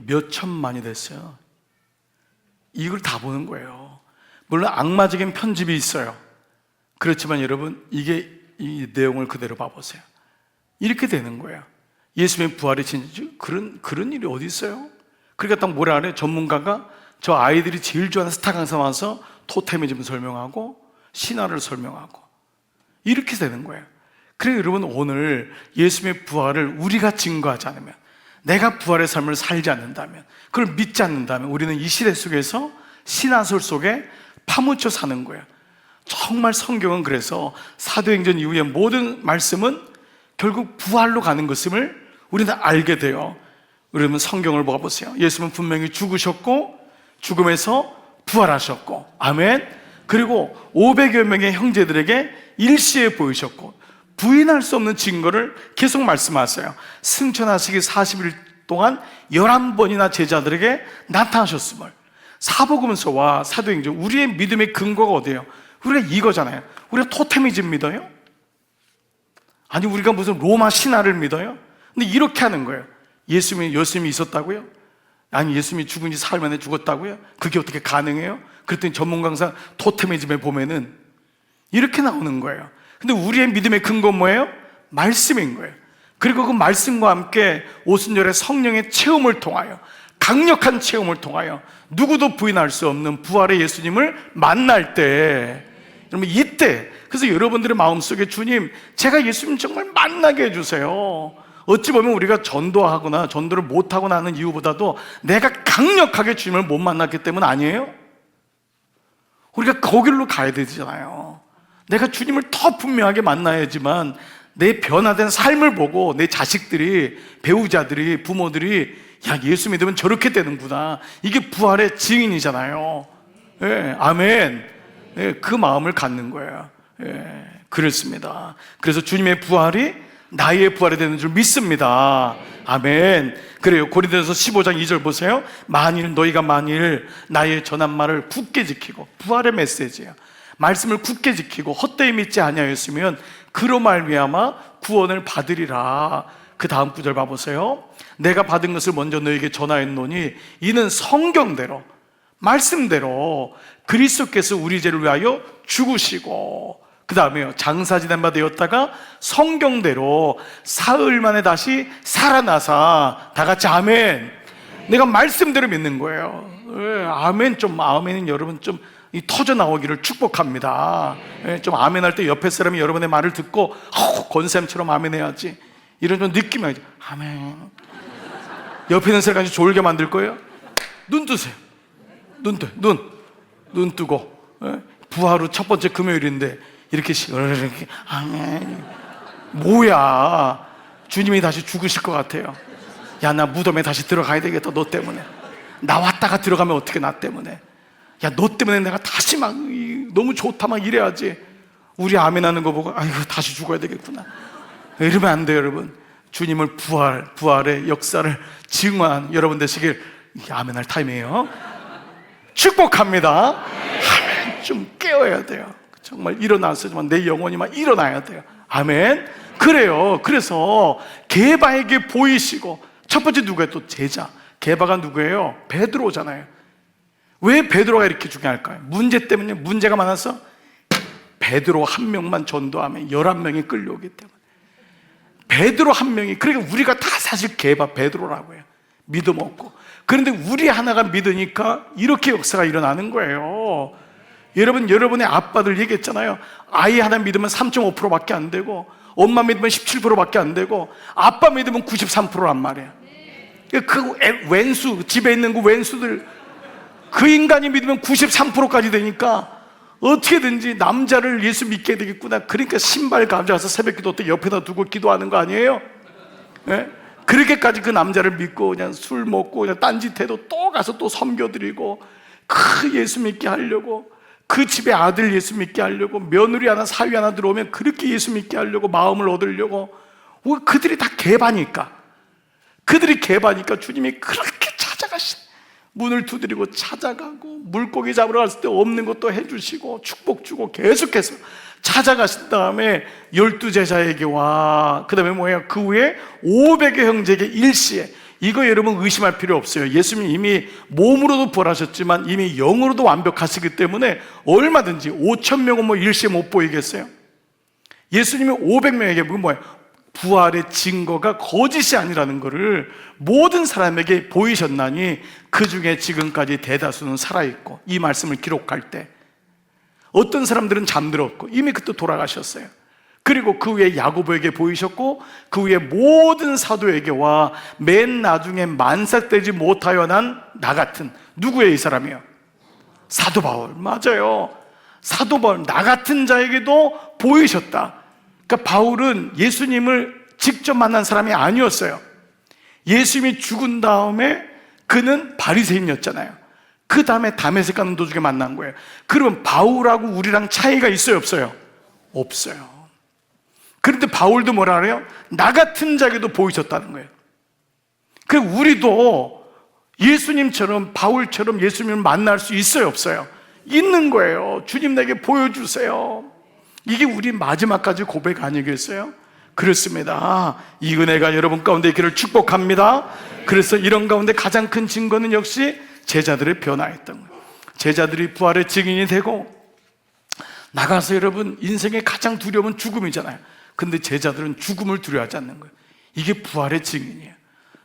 몇 천만이 됐어요. 이걸 다 보는 거예요. 물론 악마적인 편집이 있어요. 그렇지만 여러분, 이 내용을 그대로 봐보세요. 이렇게 되는 거예요. 예수님의 부활이 진짜 그런 일이 어디 있어요? 그러니까 딱 뭐라 그래? 전문가가 저 아이들이 제일 좋아하는 스타 강사 와서 토테미즘 설명하고 신화를 설명하고 이렇게 되는 거예요. 그래서 여러분, 오늘 예수님의 부활을 우리가 증거하지 않으면, 내가 부활의 삶을 살지 않는다면, 그걸 믿지 않는다면 우리는 이 시대 속에서 신화설 속에 파묻혀 사는 거예요. 정말 성경은 그래서 사도행전 이후의 모든 말씀은 결국 부활로 가는 것임을 우리는 알게 돼요. 여러분, 성경을 봐보세요. 예수님은 분명히 죽으셨고 죽음에서 부활하셨고, 아멘. 그리고 500여 명의 형제들에게 일시에 보이셨고 부인할 수 없는 증거를 계속 말씀하세요. 승천하시기 40일 동안 11번이나 제자들에게 나타나셨음을. 사복음서와 사도행전, 우리의 믿음의 근거가 어디예요? 우리가 이거잖아요. 우리가 토테미즘 믿어요? 아니 우리가 무슨 로마 신화를 믿어요? 근데 이렇게 하는 거예요. 예수님이 있었다고요? 아니 예수님이 죽은 지 사흘 만에 죽었다고요? 그게 어떻게 가능해요? 그랬더니 전문 강사 토테미즘에 보면은 이렇게 나오는 거예요. 근데 우리의 믿음의 근거는 뭐예요? 말씀인 거예요. 그리고 그 말씀과 함께 오순절의 성령의 체험을 통하여, 강력한 체험을 통하여 누구도 부인할 수 없는 부활의 예수님을 만날 때, 여러분 이때, 그래서 여러분들의 마음속에 주님, 제가 예수님 정말 만나게 해주세요. 어찌 보면 우리가 전도하거나 전도를 못하거나 하는 이유보다도 내가 강력하게 주님을 못 만났기 때문 아니에요? 우리가 거길로 가야 되잖아요. 내가 주님을 더 분명하게 만나야지만 내 변화된 삶을 보고 내 자식들이, 배우자들이, 부모들이 야 예수 믿으면 저렇게 되는구나, 이게 부활의 증인이잖아요. 예, 아멘. 예, 그 마음을 갖는 거예요. 예, 그렇습니다. 그래서 주님의 부활이 나의 부활이 되는 줄 믿습니다. 아멘. 그래요. 고린도전서 15장 2절 보세요. 너희가 만일 나의 전한 말을 굳게 지키고, 부활의 메시지야, 말씀을 굳게 지키고 헛되이 믿지 아니하였으면 그로 말미암아 구원을 받으리라. 그 다음 구절 봐보세요. 내가 받은 것을 먼저 너에게 전하였노니 이는 성경대로, 말씀대로 그리스도께서 우리 죄를 위하여 죽으시고, 그 다음에요, 장사 지낸 바 되었다가 성경대로 사흘 만에 다시 살아나사. 다 같이 아멘. 내가 말씀대로 믿는 거예요. 예, 아멘. 좀 아멘은 여러분 좀 터져 나오기를 축복합니다. 예, 좀 아멘 할 때 옆에 사람이 여러분의 말을 듣고 권쌤처럼 아멘 해야지, 이런 좀 느낌이 아니죠. 아멘. 옆에 있는 사람까지 졸게 만들 거예요. 눈 뜨세요. 눈 뜨고. 예? 부활 후 첫 번째 금요일인데 이렇게 아멘. 뭐야, 주님이 다시 죽으실 것 같아요. 야, 나 무덤에 다시 들어가야 되겠다. 너 때문에. 나왔다가 들어가면 어떻게, 나 때문에. 야, 너 때문에 내가 다시 막 너무 좋다 막 이래야지. 우리 아멘 하는 거 보고 아이고 다시 죽어야 되겠구나, 이러면 안 돼요. 여러분, 주님을 부활의 역사를 증언한 여러분 되시길. 이게 아멘 할 타임이에요. 축복합니다. 아멘. 좀 깨어야 돼요. 정말 일어났지만 내 영혼이 막 일어나야 돼요. 아멘. 그래요. 그래서 게바에게 보이시고, 첫 번째 누구예요? 또 제자. 게바가 누구예요? 베드로잖아요. 왜 베드로가 이렇게 중요할까요? 문제 때문에. 문제가 많아서 베드로 한 명만 전도하면 11명이 끌려오기 때문에. 베드로 한 명이, 그러니까 우리가 다 사실 게바 베드로라고 해요. 믿음 없고. 그런데 우리 하나가 믿으니까 이렇게 역사가 일어나는 거예요. 여러분의 아빠들 얘기했잖아요. 아이 하나 믿으면 3.5%밖에 안 되고, 엄마 믿으면 17%밖에 안 되고, 아빠 믿으면 93%란 말이에요. 그 왼수, 집에 있는 그 왼수들, 그 인간이 믿으면 93%까지 되니까 어떻게든지 남자를 예수 믿게 되겠구나. 그러니까 신발 가져와서 새벽 기도 때 옆에다 두고 기도하는 거 아니에요? 네? 그렇게까지 그 남자를 믿고 그냥 술 먹고 그냥 딴짓해도 또 가서 또 섬겨드리고, 그 예수 믿게 하려고, 그 집에 아들 예수 믿게 하려고, 며느리 하나 사위 하나 들어오면 그렇게 예수 믿게 하려고, 마음을 얻으려고. 그들이 다 개바니까, 주님이 그렇게 찾아가신, 문을 두드리고 찾아가고, 물고기 잡으러 갔을 때 없는 것도 해주시고 축복 주고 계속해서 찾아가신 다음에 12제자에게 와, 그 다음에 뭐예요? 그 후에 500의 형제에게 일시에. 이거 여러분 의심할 필요 없어요. 예수님이 이미 몸으로도 부활하셨지만 이미 영으로도 완벽하시기 때문에 얼마든지 5,000명은 뭐 일시에 못 보이겠어요? 예수님이 500명에게 뭐예요? 부활의 증거가 거짓이 아니라는 것을 모든 사람에게 보이셨나니 그 중에 지금까지 대다수는 살아있고, 이 말씀을 기록할 때 어떤 사람들은 잠들었고 이미 그때 돌아가셨어요. 그리고 그 후에 야고보에게 보이셨고, 그 후에 모든 사도에게와 맨 나중에 만삭되지 못하여 난 나 같은, 누구예요 이 사람이요? 사도 바울. 맞아요. 사도 바울, 나 같은 자에게도 보이셨다. 그러니까 바울은 예수님을 직접 만난 사람이 아니었어요. 예수님이 죽은 다음에 그는 바리새인이었잖아요. 그 다음에 다메섹 가는 도중에 만난 거예요. 그러면 바울하고 우리랑 차이가 있어요 없어요? 없어요. 그런데 바울도 뭐라 그래요? 나 같은 자에게도 보이셨다는 거예요. 그 우리도 예수님처럼, 바울처럼 예수님을 만날 수 있어요, 없어요? 있는 거예요. 주님 내게 보여주세요. 이게 우리 마지막까지 고백 아니겠어요? 그렇습니다. 이 은혜가 여러분 가운데 있기를 축복합니다. 그래서 이런 가운데 가장 큰 증거는 역시 제자들의 변화였던 거예요. 제자들이 부활의 증인이 되고, 나가서 여러분 인생의 가장 두려움은 죽음이잖아요. 근데 제자들은 죽음을 두려워하지 않는 거예요. 이게 부활의 증인이에요.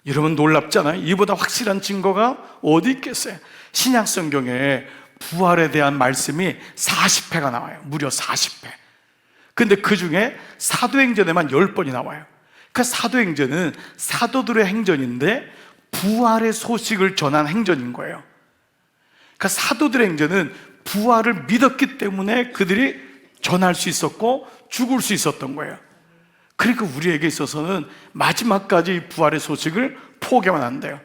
여러분 놀랍잖아요. 이보다 확실한 증거가 어디 있겠어요? 신약 성경에 부활에 대한 말씀이 40회가 나와요. 무려 40회. 근데 그 중에 사도행전에만 10번이 나와요. 그 사도행전은 사도들의 행전인데 부활의 소식을 전한 행전인 거예요. 그러니까 사도들의 행전은 부활을 믿었기 때문에 그들이 전할 수 있었고 죽을 수 있었던 거예요. 그러니까 우리에게 있어서는 마지막까지 부활의 소식을 포기하면 안 돼요.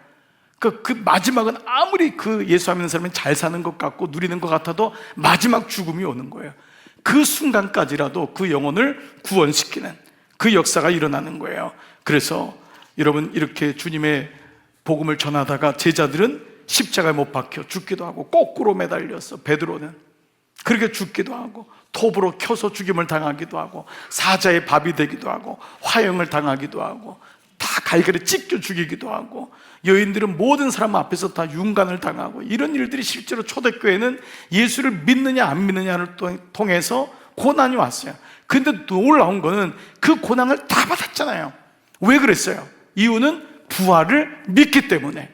그 마지막은 아무리 그 예수 믿는 사람이 잘 사는 것 같고 누리는 것 같아도 마지막 죽음이 오는 거예요. 그 순간까지라도 그 영혼을 구원시키는 그 역사가 일어나는 거예요. 그래서 여러분 이렇게 주님의 복음을 전하다가 제자들은 십자가에 못 박혀 죽기도 하고, 거꾸로 매달렸어. 베드로는 그렇게 죽기도 하고, 톱으로 켜서 죽임을 당하기도 하고, 사자의 밥이 되기도 하고, 화형을 당하기도 하고, 다 갈갈이 찢겨 죽이기도 하고, 여인들은 모든 사람 앞에서 다 윤관을 당하고, 이런 일들이 실제로 초대교회는 예수를 믿느냐 안 믿느냐를 통해서 고난이 왔어요. 근데 놀라운 거는 그 고난을 다 받았잖아요. 왜 그랬어요? 이유는 부활을 믿기 때문에.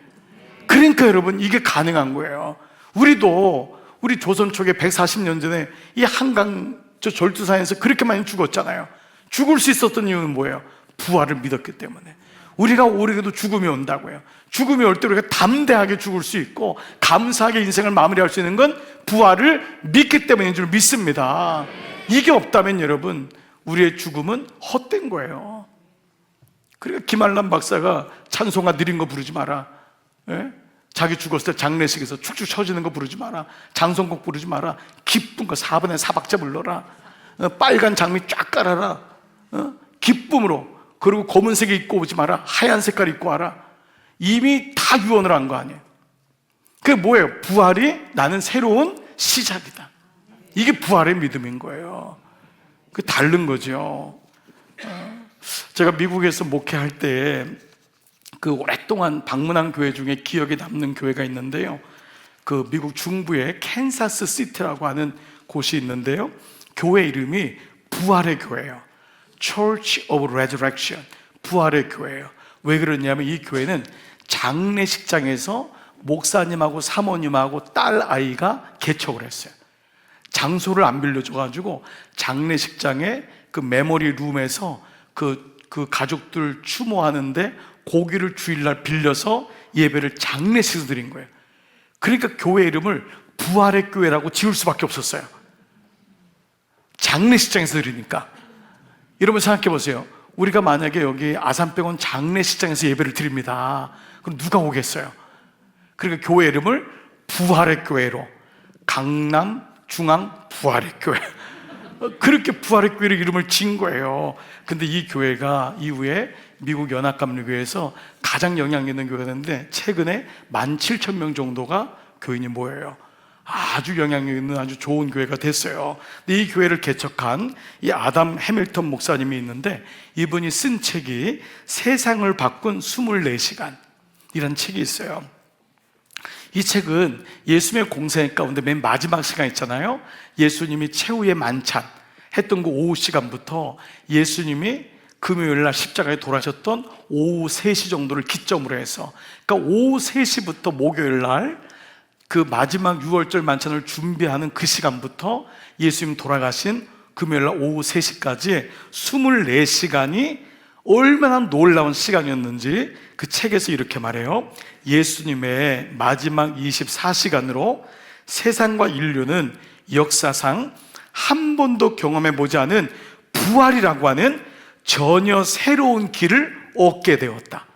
그러니까 여러분 이게 가능한 거예요. 우리 조선 초기 140년 전에 이 한강 저 절두산에서 그렇게 많이 죽었잖아요. 죽을 수 있었던 이유는 뭐예요? 부활을 믿었기 때문에. 우리가 오래돼도 죽음이 온다고요. 죽음이 올 때 우리가 담대하게 죽을 수 있고 감사하게 인생을 마무리할 수 있는 건 부활을 믿기 때문인 줄 믿습니다. 이게 없다면 여러분 우리의 죽음은 헛된 거예요. 그러니까 김한란 박사가 찬송가 느린 거 부르지 마라. 예? 자기 죽었을 때 장례식에서 축축 처지는 거 부르지 마라. 장성곡 부르지 마라. 기쁜 거 4분의 4박자 불러라. 빨간 장미 쫙 깔아라. 기쁨으로. 그리고 검은색 입고 오지 마라. 하얀 색깔 입고 와라. 이미 다 유언을 한 거 아니에요. 그게 뭐예요? 부활이 나는 새로운 시작이다. 이게 부활의 믿음인 거예요. 그 다른 거죠. 제가 미국에서 목회할 때 그 오랫동안 방문한 교회 중에 기억에 남는 교회가 있는데요. 그 미국 중부의 캔사스 시티라고 하는 곳이 있는데요. 교회 이름이 부활의 교회예요. Church of Resurrection, 부활의 교회예요. 왜 그러냐면 이 교회는 장례식장에서 목사님하고 사모님하고 딸 아이가 개척을 했어요. 장소를 안 빌려줘가지고 장례식장에 그 메모리 룸에서 그 가족들 추모하는데 고기를 주일날 빌려서 예배를 장례식에서 드린 거예요. 그러니까 교회 이름을 부활의 교회라고 지을 수밖에 없었어요. 장례식장에서 드리니까. 여러분 생각해 보세요. 우리가 만약에 여기 아산병원 장례식장에서 예배를 드립니다. 그럼 누가 오겠어요? 그러니까 교회 이름을 부활의 교회로, 강남 중앙 부활의 교회, 그렇게 부활의 교회 이름을 지은 거예요. 근데 이 교회가 이후에 미국 연합감리교회에서 가장 영향력 있는 교회가 됐는데 최근에 17,000명 정도가 교인이 모여요. 아주 영향력 있는 아주 좋은 교회가 됐어요. 근데 이 교회를 개척한 이 아담 해밀턴 목사님이 있는데 이분이 쓴 책이 세상을 바꾼 24시간 이런 책이 있어요. 이 책은 예수님의 공생 가운데 맨 마지막 시간 있잖아요. 예수님이 최후의 만찬 했던 그 오후 시간부터 예수님이 금요일날 십자가에 돌아가셨던 오후 3시 정도를 기점으로 해서, 그러니까 오후 3시부터 목요일날 그 마지막 6월절 만찬을 준비하는 그 시간부터 예수님 돌아가신 금요일날 오후 3시까지 24시간이 얼마나 놀라운 시간이었는지 그 책에서 이렇게 말해요. 예수님의 마지막 24시간으로 세상과 인류는 역사상 한 번도 경험해보지 않은 부활이라고 하는 전혀 새로운 길을 얻게 되었다.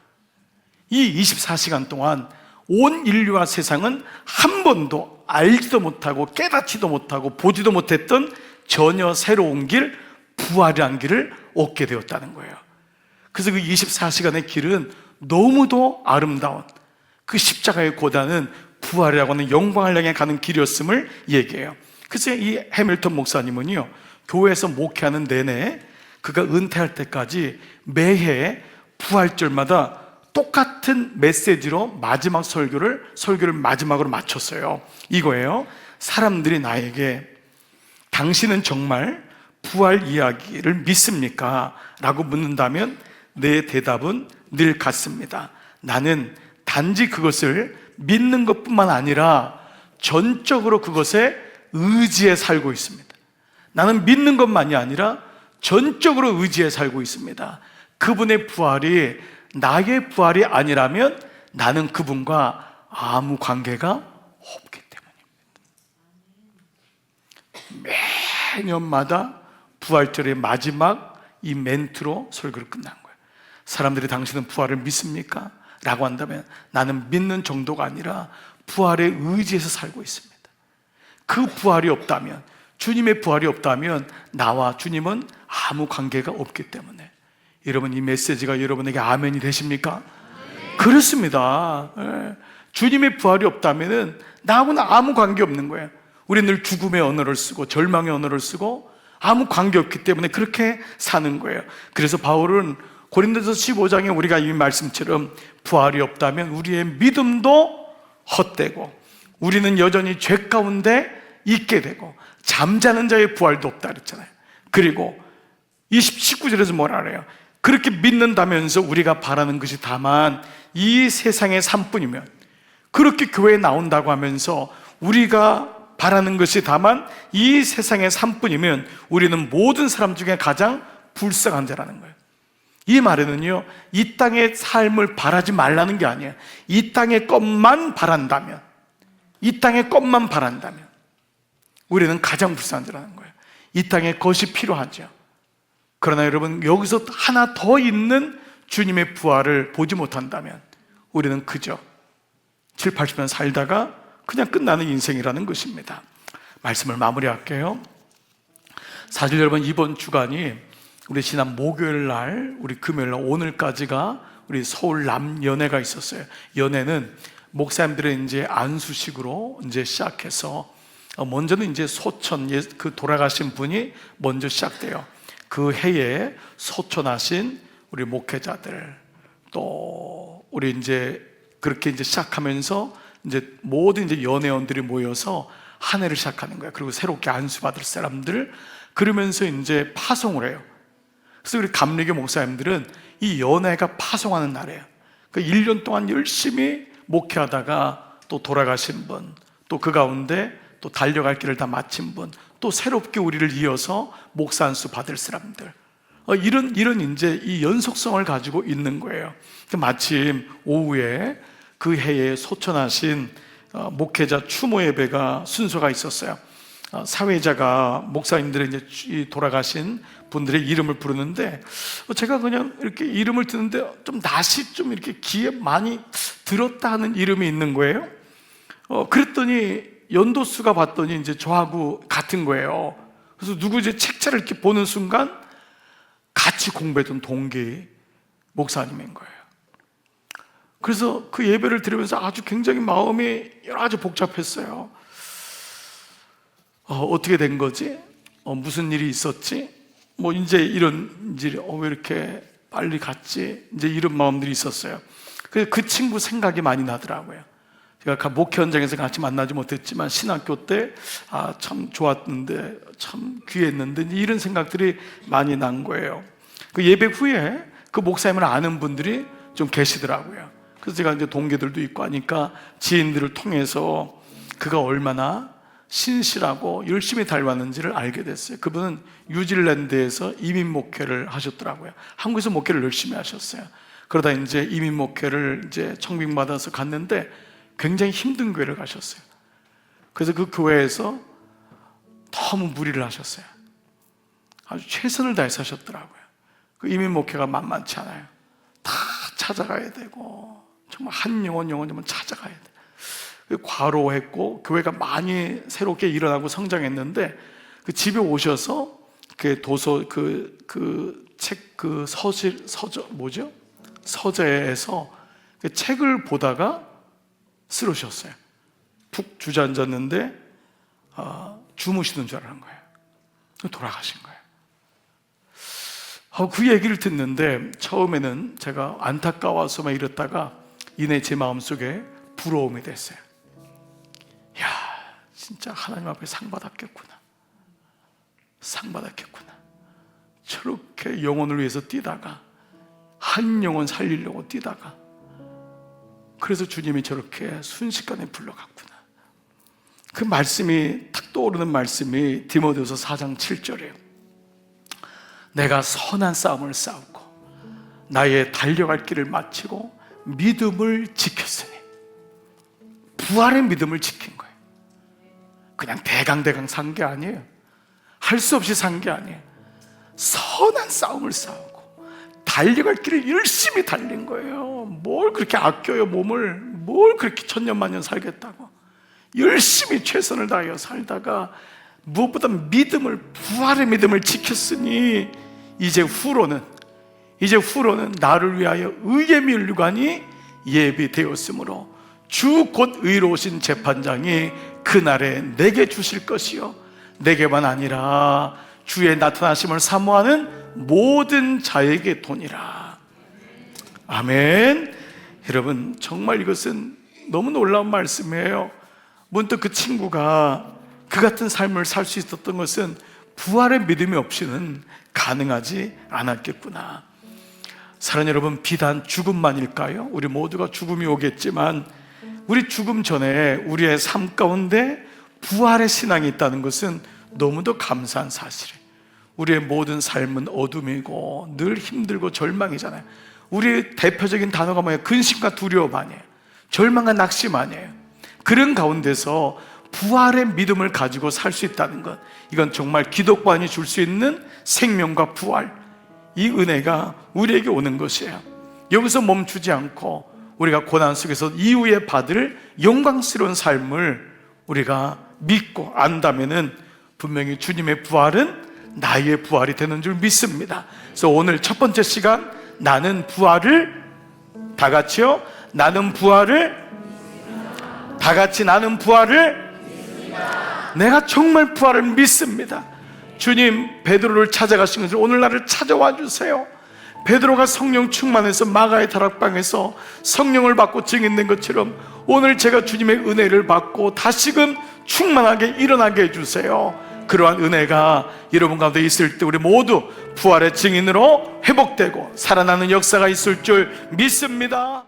이 24시간 동안 온 인류와 세상은 한 번도 알지도 못하고 깨닫지도 못하고 보지도 못했던 전혀 새로운 길, 부활이라는 길을 얻게 되었다는 거예요. 그래서 그 24시간의 길은 너무도 아름다운 그 십자가의 고단은 부활이라고 하는 영광을 향해 가는 길이었음을 얘기해요. 그래서 이 해밀턴 목사님은요, 교회에서 목회하는 내내 그가 은퇴할 때까지 매해 부활절마다 똑같은 메시지로 마지막 설교를 마지막으로 마쳤어요. 이거예요. 사람들이 나에게 당신은 정말 부활 이야기를 믿습니까? 라고 묻는다면 내 대답은 늘 같습니다. 나는 단지 그것을 믿는 것뿐만 아니라 전적으로 그것에 의지해 살고 있습니다. 나는 믿는 것만이 아니라 전적으로 의지해 살고 있습니다. 그분의 부활이 나의 부활이 아니라면 나는 그분과 아무 관계가 없기 때문입니다. 매년마다 부활절의 마지막 이 멘트로 설교를 끝난 거예요. 사람들이 당신은 부활을 믿습니까? 라고 한다면 나는 믿는 정도가 아니라 부활에 의지해서 살고 있습니다. 그 부활이 없다면, 주님의 부활이 없다면 나와 주님은 아무 관계가 없기 때문에. 여러분, 이 메시지가 여러분에게 아멘이 되십니까? 그렇습니다. 주님의 부활이 없다면 나하고는 아무 관계 없는 거예요. 우리는 늘 죽음의 언어를 쓰고 절망의 언어를 쓰고 아무 관계 없기 때문에 그렇게 사는 거예요. 그래서 바울은 고린도서 15장에 우리가 이 말씀처럼 부활이 없다면 우리의 믿음도 헛되고 우리는 여전히 죄 가운데 있게 되고 잠자는 자의 부활도 없다 그랬잖아요. 그리고 19절에서 뭐라 그래요? 그렇게 믿는다면서 우리가 바라는 것이 다만 이 세상의 삶뿐이면, 그렇게 교회에 나온다고 하면서 우리가 바라는 것이 다만 이 세상의 삶뿐이면 우리는 모든 사람 중에 가장 불쌍한 자라는 거예요. 이 말에는요, 이 땅의 삶을 바라지 말라는 게 아니에요. 이 땅의 것만 바란다면, 이 땅의 것만 바란다면 우리는 가장 불쌍한 자라는 거예요. 이 땅의 것이 필요하죠. 그러나 여러분, 여기서 하나 더 있는 주님의 부활을 보지 못한다면 우리는 그저 7, 80년 살다가 그냥 끝나는 인생이라는 것입니다. 말씀을 마무리할게요. 사실 여러분, 이번 주간이 우리 지난 목요일 날, 우리 금요일 날, 오늘까지가 우리 서울 남연회가 있었어요. 연회는 목사님들의 이제 안수식으로 이제 시작해서 먼저는 이제 소천, 그 돌아가신 분이 먼저 시작돼요. 그 해에 소천하신 우리 목회자들, 또 우리 이제 그렇게 이제 시작하면서 이제 모든 이제 연회원들이 모여서 한 해를 시작하는 거예요. 그리고 새롭게 안수받을 사람들, 그러면서 이제 파송을 해요. 그래서 우리 감리교 목사님들은 이 연회가 파송하는 날이에요. 그러니까 1년 동안 열심히 목회하다가 또 돌아가신 분, 또 그 가운데 또 달려갈 길을 다 마친 분, 또 새롭게 우리를 이어서 목사 안수 받을 사람들, 이런 이제 이 연속성을 가지고 있는 거예요. 마침 오후에 그 해에 소천하신 목회자 추모 예배가 순서가 있었어요. 사회자가 목사님들의 이제 돌아가신 분들의 이름을 부르는데, 제가 그냥 이렇게 이름을 듣는데 좀 낯이 좀 이렇게 귀에 많이 들었다 하는 이름이 있는 거예요. 그랬더니 연도수가 봤더니 이제 저하고 같은 거예요. 그래서 누구 이제 책자를 이렇게 보는 순간 같이 공부했던 동기 목사님인 거예요. 그래서 그 예배를 들으면서 아주 굉장히 마음이 여러 가지 복잡했어요. 어떻게 된 거지? 무슨 일이 있었지? 뭐 이제 이런 일이 왜 이렇게 빨리 갔지? 이제 이런 마음들이 있었어요. 그래서 그 친구 생각이 많이 나더라고요. 제가 목회 현장에서 같이 만나지 못했지만 신학교 때 참 좋았는데, 참 귀했는데, 이런 생각들이 많이 난 거예요. 그 예배 후에 그 목사님을 아는 분들이 좀 계시더라고요. 그래서 제가 이제 동기들도 있고 하니까 지인들을 통해서 그가 얼마나 신실하고 열심히 닮았는지를 알게 됐어요. 그분은 뉴질랜드에서 이민 목회를 하셨더라고요. 한국에서 목회를 열심히 하셨어요. 그러다 이제 이민 목회를 이제 청빙받아서 갔는데 굉장히 힘든 교회를 가셨어요. 그래서 그 교회에서 너무 무리를 하셨어요. 아주 최선을 다해서 하셨더라고요. 그 이민 목회가 만만치 않아요. 다 찾아가야 되고, 정말 한 영혼 찾아가야 돼. 과로했고, 교회가 많이 새롭게 일어나고 성장했는데, 그 집에 오셔서 그 도서, 책, 그 서적, 뭐죠? 서재에서 그 책을 보다가 쓰러졌어요. 푹 주저앉았는데 주무시는 줄 알았는 거예요. 돌아가신 거예요. 그 얘기를 듣는데 처음에는 제가 안타까워서만 이랬다가 이내 제 마음속에 부러움이 됐어요. 야, 진짜 하나님 앞에 상 받았겠구나. 상 받았겠구나. 저렇게 영혼을 위해서 뛰다가 한 영혼 살리려고 뛰다가 그래서 주님이 저렇게 순식간에 불러갔구나. 그 말씀이 탁 떠오르는 말씀이 디모데후서 4장 7절이에요. 내가 선한 싸움을 싸우고 나의 달려갈 길을 마치고 믿음을 지켰으니. 부활의 믿음을 지킨 거예요. 그냥 대강 산 게 아니에요. 할 수 없이 산 게 아니에요. 선한 싸움을 싸우고 달려갈 길을 열심히 달린 거예요. 뭘 그렇게 아껴요, 몸을. 뭘 그렇게 천년만년 살겠다고. 열심히 최선을 다하여 살다가 무엇보다 부활의 믿음을 지켰으니 이제 후로는 나를 위하여 의의 면류관이 예비되었으므로 주 곧 의로우신 재판장이 그날에 내게 주실 것이요 내게만 아니라 주의 나타나심을 사모하는 모든 자에게 도니라. 아멘. 여러분, 정말 이것은 너무 놀라운 말씀이에요. 문득 그 친구가 그 같은 삶을 살 수 있었던 것은 부활의 믿음이 없이는 가능하지 않았겠구나. 사랑하는 여러분, 비단 죽음만일까요? 우리 모두가 죽음이 오겠지만 우리 죽음 전에 우리의 삶 가운데 부활의 신앙이 있다는 것은 너무도 감사한 사실이에요. 우리의 모든 삶은 어둠이고 늘 힘들고 절망이잖아요. 우리의 대표적인 단어가 뭐예요? 근심과 두려움 아니에요? 절망과 낙심 아니에요? 그런 가운데서 부활의 믿음을 가지고 살 수 있다는 것, 이건 정말 기독관이 줄 수 있는 생명과 부활, 이 은혜가 우리에게 오는 것이에요. 여기서 멈추지 않고 우리가 고난 속에서 이후에 받을 영광스러운 삶을 우리가 믿고 안다면은 분명히 주님의 부활은 나의 부활이 되는 줄 믿습니다. 그래서 오늘 첫 번째 시간, 나는 부활을, 다 같이요, 나는 부활을, 다 같이 나는 부활을, 내가 정말 부활을 믿습니다. 주님, 베드로를 찾아가신 것을 오늘 나를 찾아와 주세요. 베드로가 성령 충만해서 마가의 다락방에서 성령을 받고 증인된 것처럼 오늘 제가 주님의 은혜를 받고 다시금 충만하게 일어나게 해주세요. 그러한 은혜가 여러분 가운데 있을 때 우리 모두 부활의 증인으로 회복되고 살아나는 역사가 있을 줄 믿습니다.